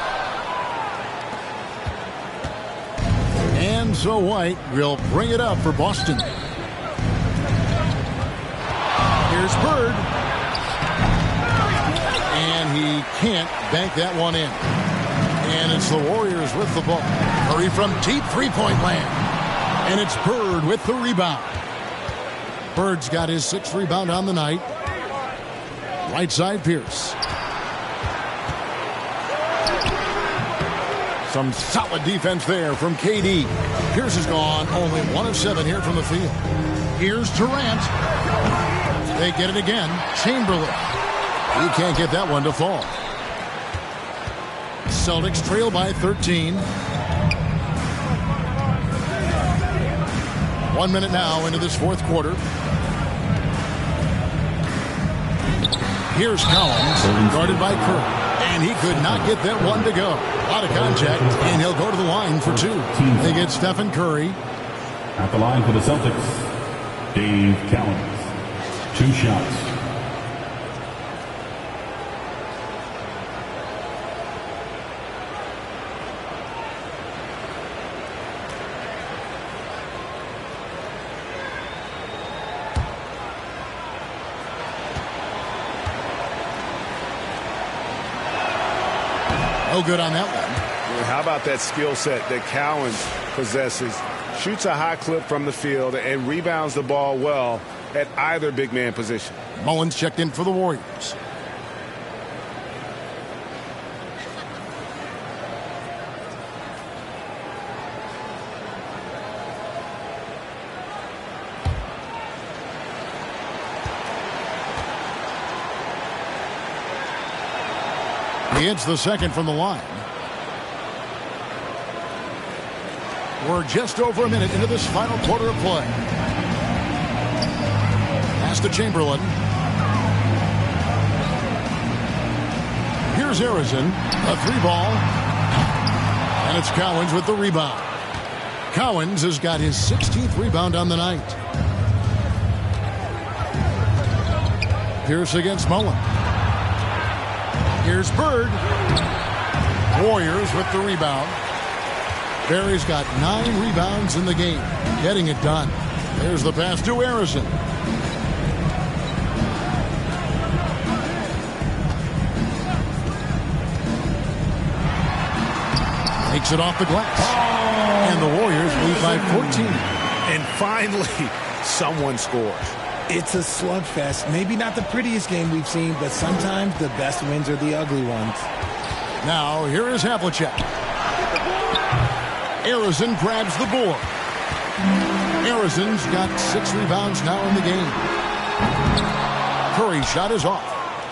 And so White will bring it up for Boston. Here's Bird. And he can't bank that one in. And it's the Warriors with the ball. Curry from deep three-point land. And it's Bird with the rebound. Bird's got his 6th rebound on the night. Right side, Pierce. Some solid defense there from KD. Pierce is gone. Only 1 of 7 here from the field. Here's Durant. They get it again. Chamberlain. He can't get that one to fall. Celtics trail by 13. 1 minute now into this fourth quarter. Here's Collins, guarded by Curry. And he could not get that one to go. A lot of contact, and he'll go to the line for 2. They get Stephen Curry. At the line for the Celtics, Dave Cowens. 2 shots. No good on that one. How about that skill set that Cowens possesses? Shoots a high clip from the field and rebounds the ball well at either big man position. Mullins checked in for the Warriors. He hits the second from the line. We're just over a minute into this final quarter of play. Pass to Chamberlain. Here's Harrison. A 3-ball. And it's Cowens with the rebound. Cowens has got his 16th rebound on the night. Pierce against Mullen. Here's Bird. Warriors with the rebound. Barry's got 9 rebounds in the game. Getting it done. There's the pass to Harrison. Takes it off the glass. And the Warriors lead by 14. And finally, someone scores. It's a slugfest. Maybe not the prettiest game we've seen, but sometimes the best wins are the ugly ones. Now, here is Havlicek. Harrison grabs the board. Harrison's got 6 rebounds now in the game. Curry's shot is off.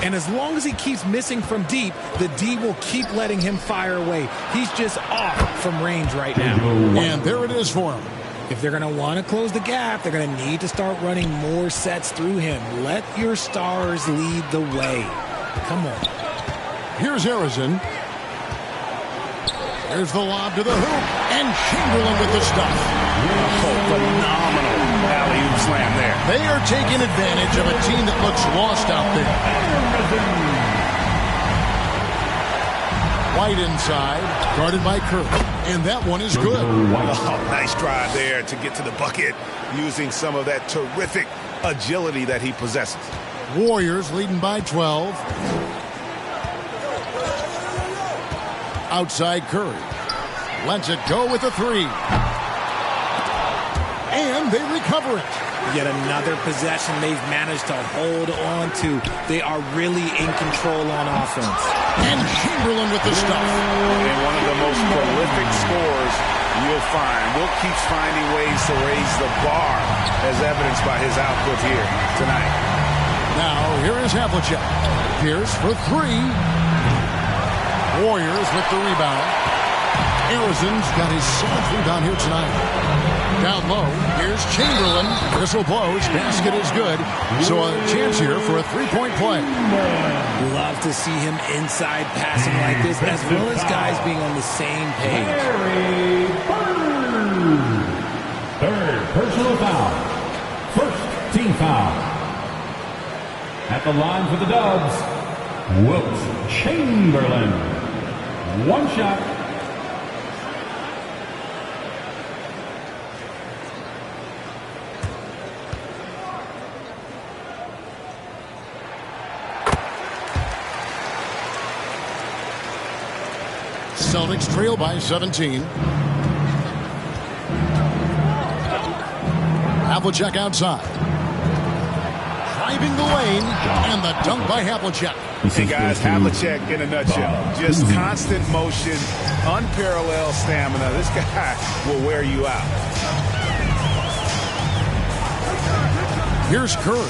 And as long as he keeps missing from deep, the D will keep letting him fire away. He's just off from range right now. And there it is for him. If they're going to want to close the gap, they're going to need to start running more sets through him. Let your stars lead the way. Come on. Here's Harrison. There's the lob to the hoop. And Chamberlain with the stuff. Oh, phenomenal alley-oop slam there. They are taking advantage of a team that looks lost out there. White inside, guarded by Curry. And that one is good. Oh, nice drive there to get to the bucket using some of that terrific agility that he possesses. Warriors leading by 12. Outside Curry. Lets it go with a 3. And they recover it. Yet another possession they've managed to hold on to. They are really in control on offense. And Chamberlain with the stuff. And one of the most prolific scorers you'll find. Will keeps finding ways to raise the bar, as evidenced by his output here tonight. Now, here is Havlicek. Pierce for 3. Warriors with the rebound. Harrison's got his 7th rebound here tonight. Down low, here's Chamberlain. Whistle blows, basket is good. So a chance here for a 3-point play. Love to see him inside passing like this, as well as guys being on the same page. Third personal foul. First team foul. At the line for the Dubs, Wilt Chamberlain. One shot. Celtics trail by 17. Havlicek outside. Driving the lane, and the dunk by Havlicek. And guys, Havlicek in a nutshell. Just constant motion, unparalleled stamina. This guy will wear you out. Here's Curry.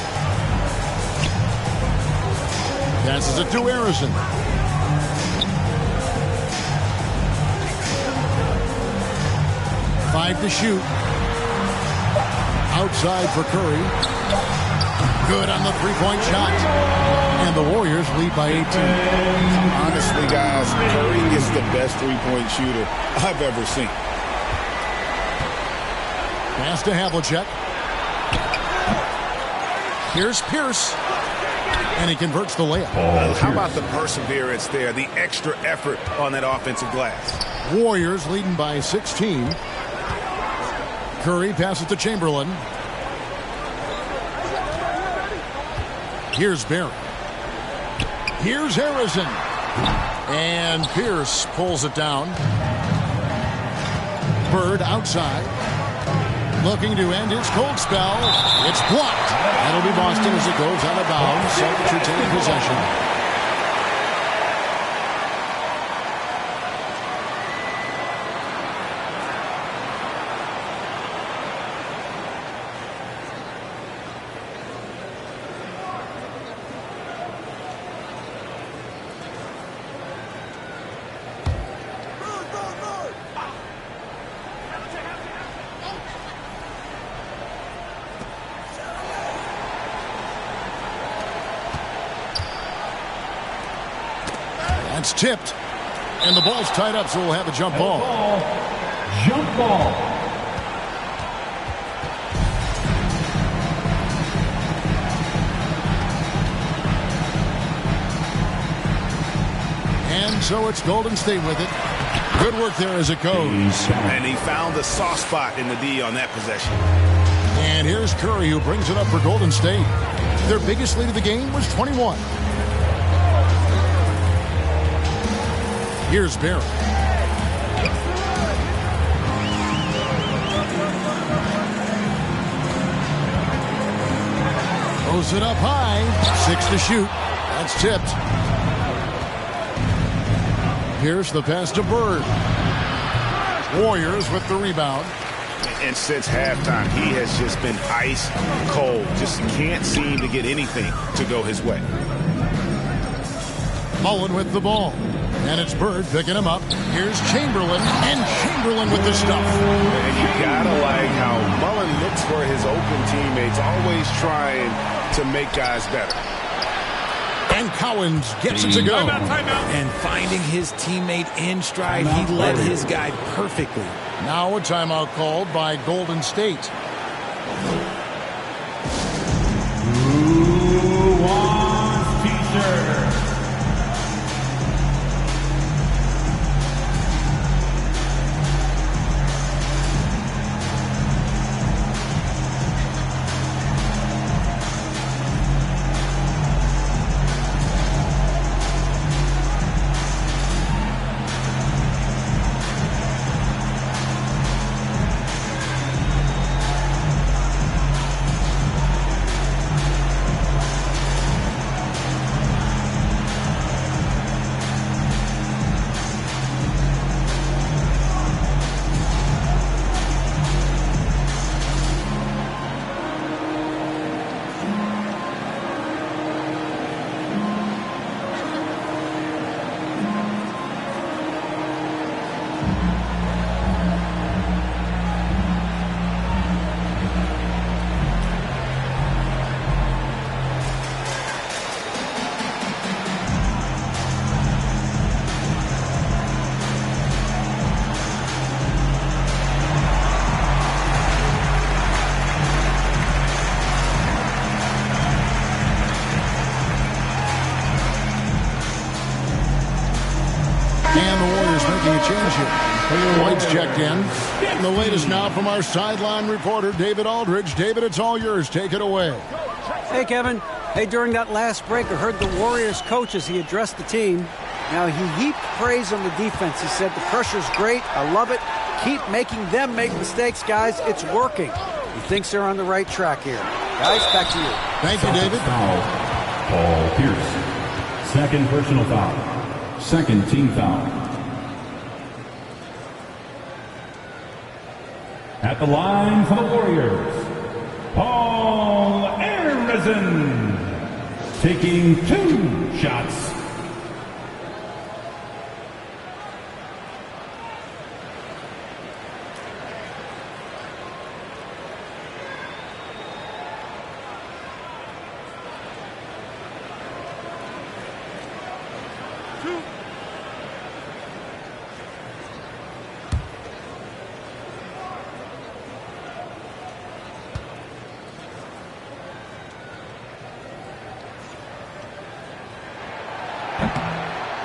Passes it to Harrison. Five to shoot. Outside for Curry. Good on the three-point shot. And the Warriors lead by 18. Honestly, guys, Curry is the best three-point shooter I've ever seen. Pass to Havlicek. Here's Pierce. And he converts the layup. How about the perseverance there, the extra effort on that offensive glass? Warriors leading by 16. Curry passes to Chamberlain. Here's Barry. Here's Harrison. And Pierce pulls it down. Bird outside. Looking to end his cold spell. It's blocked. That'll be Boston as it goes out of bounds. Celtics retain possession. It's tipped, and the ball's tied up, so we'll have a jump ball. Jump ball. And so it's Golden State with it. Good work there as it goes. And he found the soft spot in the D on that possession. And here's Curry, who brings it up for Golden State. Their biggest lead of the game was 21. Here's Barry. Throws it up high. 6 to shoot. That's tipped. Here's the pass to Bird. Warriors with the rebound. And since halftime, he has just been ice cold. Just can't seem to get anything to go his way. Mullen with the ball. And it's Bird picking him up. Here's Chamberlain, and Chamberlain with the stuff. And you gotta like how Mullen looks for his open teammates, always trying to make guys better. And Collins gets it to go. And finding his teammate in stride, he led his guy perfectly. Now a timeout called by Golden State. Who wants t-shirt? And the Warriors making a change here. White's checked in. And the latest now from our sideline reporter, David Aldridge. David, it's all yours. Take it away. Hey, Kevin. Hey, during that last break, I heard the Warriors coach as he addressed the team. Now, he heaped praise on the defense. He said, the pressure's great. I love it. Keep making them make mistakes, guys. It's working. He thinks they're on the right track here. Guys, back to you. Thank you, David. Foul. Paul Pierce. Second personal foul. Second team foul. At the line for the Warriors, Paul Arizin, taking 2 shots.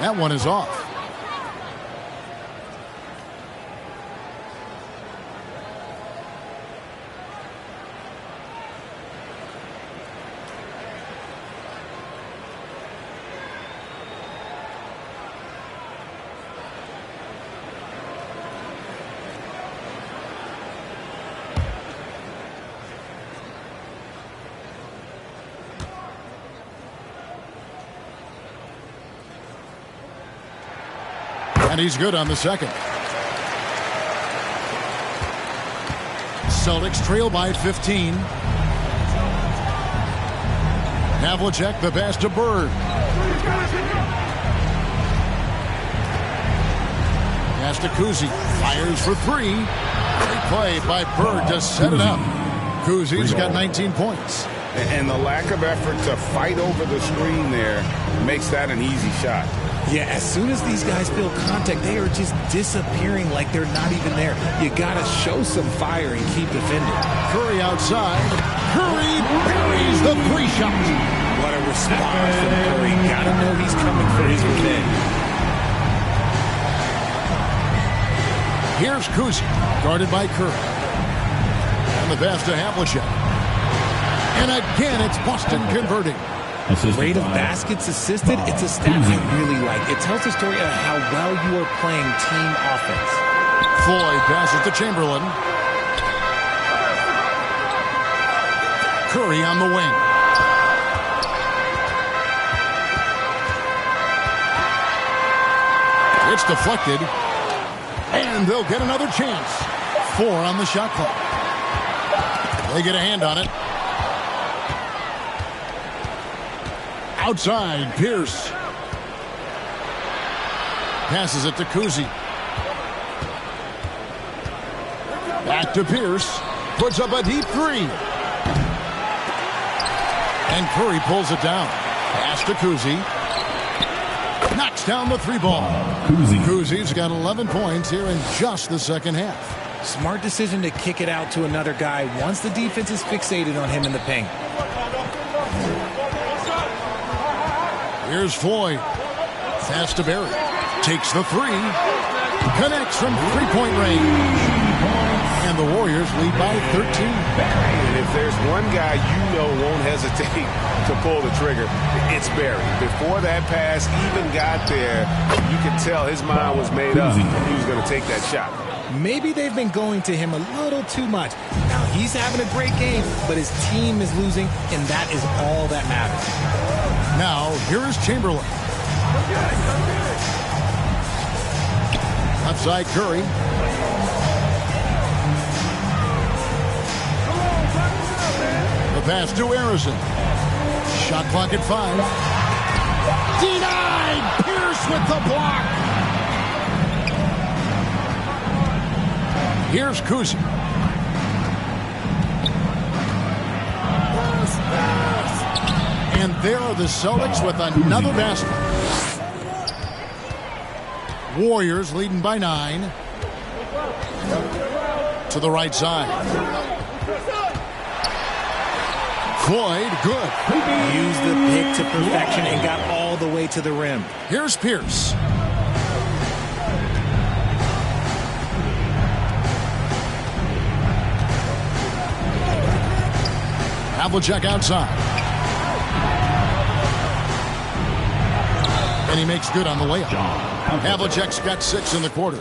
That one is off. And he's good on the second. Celtics trail by 15. Havlicek, the pass to Bird. Pass to Kuzi. Fires for 3. Great play by Bird to set it up. Kuzi's got 19 points. And the lack of effort to fight over the screen there makes that an easy shot. Yeah, as soon as these guys feel contact, they are just disappearing like they're not even there. You got to show some fire and keep defending. Curry outside. Curry buries the 3 shot. What a response from Curry. Got to know he's coming for his revenge. Here's Kuzi, guarded by Curry. And the pass to Havlicek. And again, it's Boston converting. Rate of baskets assisted, it's a stat I really like. It tells the story of how well you are playing team offense. Floyd passes to Chamberlain. Curry on the wing. It's deflected. And they'll get another chance. 4 on the shot clock. They get a hand on it. Outside, Pierce. Passes it to Kuzi. Back to Pierce. Puts up a deep 3. And Curry pulls it down. Pass to Kuzi. Knocks down the 3 ball. Kuzi's got 11 points here in just the second half. Smart decision to kick it out to another guy once the defense is fixated on him in the paint. Here's Floyd. Pass to Barry. Takes the 3. Connects from 3-point range. And the Warriors lead by 13. And if there's one guy you know won't hesitate to pull the trigger, it's Barry. Before that pass even got there, you could tell his mind was made up. He was going to take that shot. Maybe they've been going to him a little too much. Now, he's having a great game, but his team is losing, and that is all that matters. Now, here is Chamberlain. Outside Curry. The pass to Arizin. Shot clock at 5. Denied! Pierce with the block. Here's Kuzi. And there are the Celtics with another basket. Warriors leading by 9. To the right side. Floyd, good. Used the pick to perfection and got all the way to the rim. Here's Pierce. Havlicek outside. And he makes good on the layup. Havlicek's got 6 in the quarter.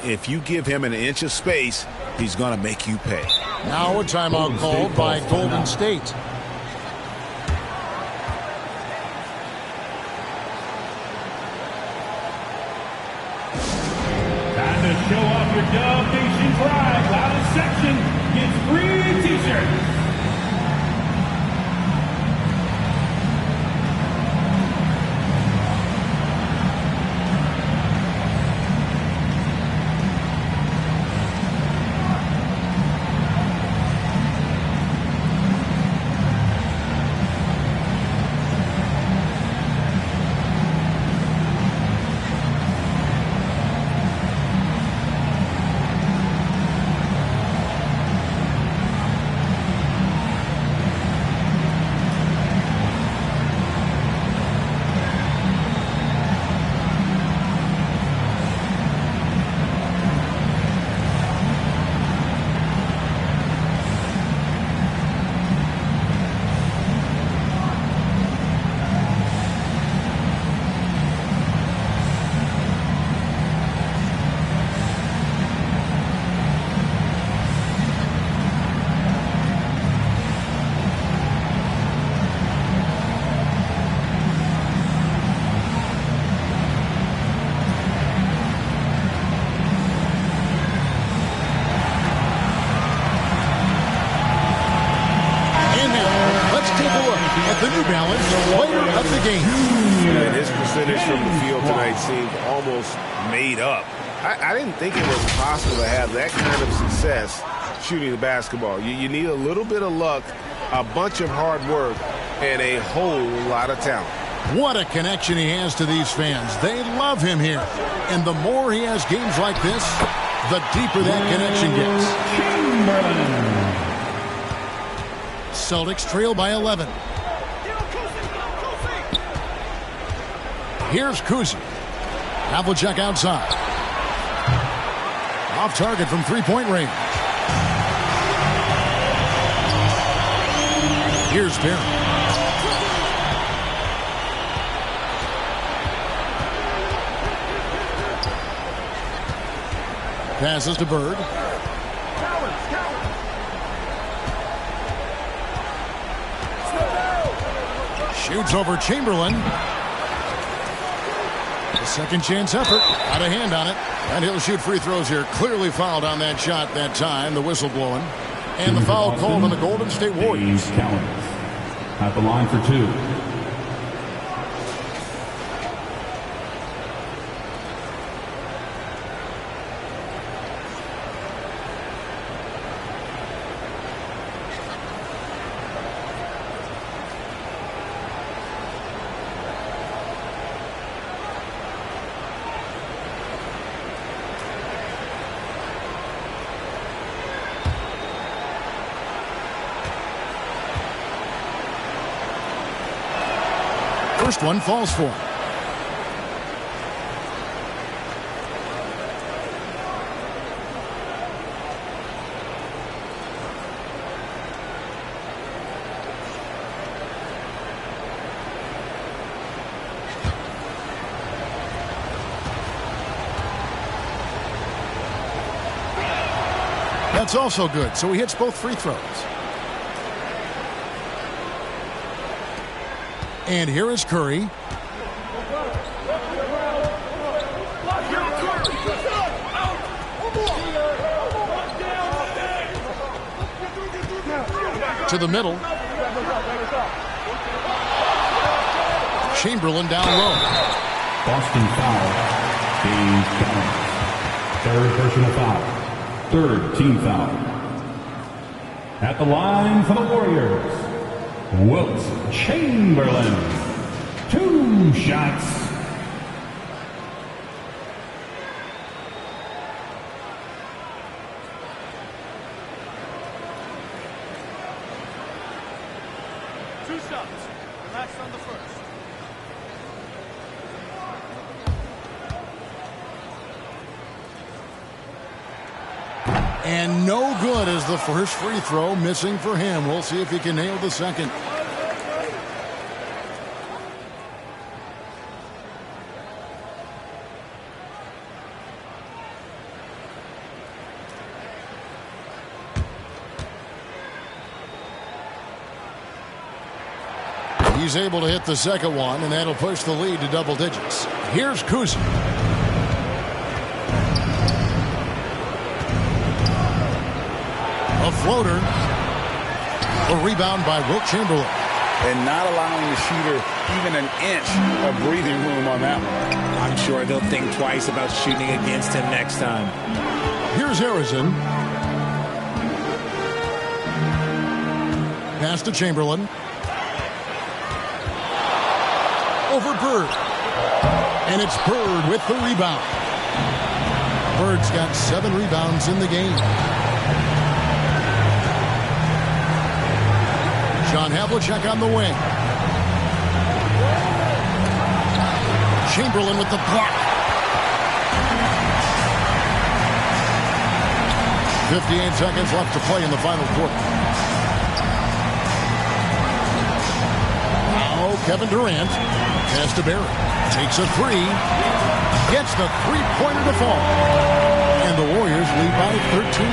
If you give him an inch of space, he's going to make you pay. Now a timeout called by Golden State. Time to show off your Dub Nation pride. Loudest section gets free t-shirts. The New Balance Player of the Game. And his percentage from the field tonight seemed almost made up. I didn't think it was possible to have that kind of success shooting the basketball. You need a little bit of luck, a bunch of hard work, and a whole lot of talent. What a connection he has to these fans. They love him here. And the more he has games like this, the deeper that connection gets. Celtics trail by 11. Here's Kuzi. Havlicek outside. Off target from three-point range. Here's Perry. Passes to Bird. Shoots over Chamberlain. A second chance effort. Got a hand on it. And he'll shoot free throws here. Clearly fouled on that shot that time. The whistle blowing. And the foul called on the Golden State Warriors. At the line for 2. First one falls for him. That's also good, so he hits both free throws. And here is Curry. To the middle. Chamberlain down low. Boston foul. Game count. Third personal foul. Third team foul. At the line for the Warriors, Wilt Chamberlain. 2 shots. Relax on the first. And no good as the first free throw missing for him. We'll see if he can nail the second. He's able to hit the second one, and that'll push the lead to double digits. Here's Kuzi. A floater. A rebound by Wilt Chamberlain. And not allowing the shooter even an inch of breathing room on that one. I'm sure they'll think twice about shooting against him next time. Here's Harrison. Pass to Chamberlain. Over Bird. And it's Bird with the rebound. Bird's got 7 rebounds in the game. John Havlicek on the wing. Chamberlain with the block. 58 seconds left to play in the final quarter. Now Kevin Durant. Pass to Barry. Takes a 3. Gets the three-pointer to fall. And the Warriors lead by 13.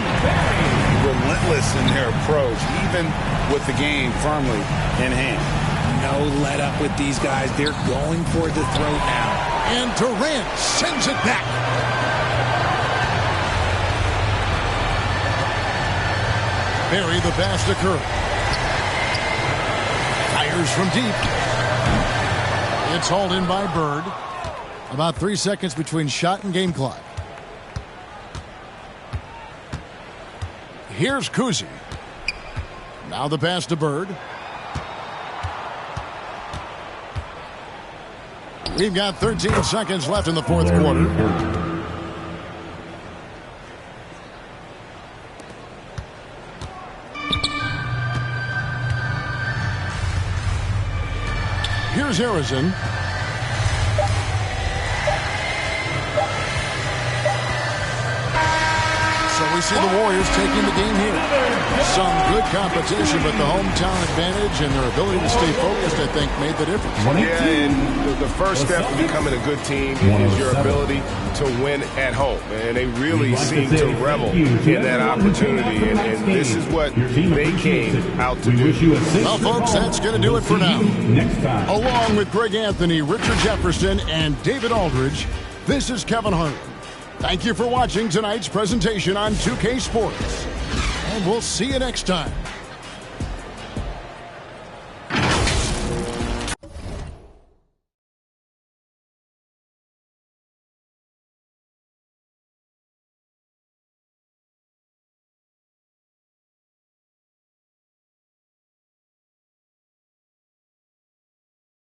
Relentless in their approach, even with the game firmly in hand. No let up with these guys. They're going for the throat now. And Durant sends it back. Barry the pass to Curry. Fires from deep. It's hauled in by Bird. About 3 seconds between shot and game clock. Here's Kuzi. Now the pass to Bird. We've got 13 seconds left in the fourth quarter. Here's Harrison. So we see the Warriors taking the game here. Some good competition, but the hometown advantage and their ability to stay focused, I think, made the difference. Yeah, and the first step to becoming a good team is your ability to win at home. And they really seem to revel in that opportunity. And this is what they came out to do. Well, folks, that's going to do it for now. Along with Greg Anthony, Richard Jefferson, and David Aldridge, this is Kevin Harlan. Thank you for watching tonight's presentation on 2K Sports. And we'll see you next time.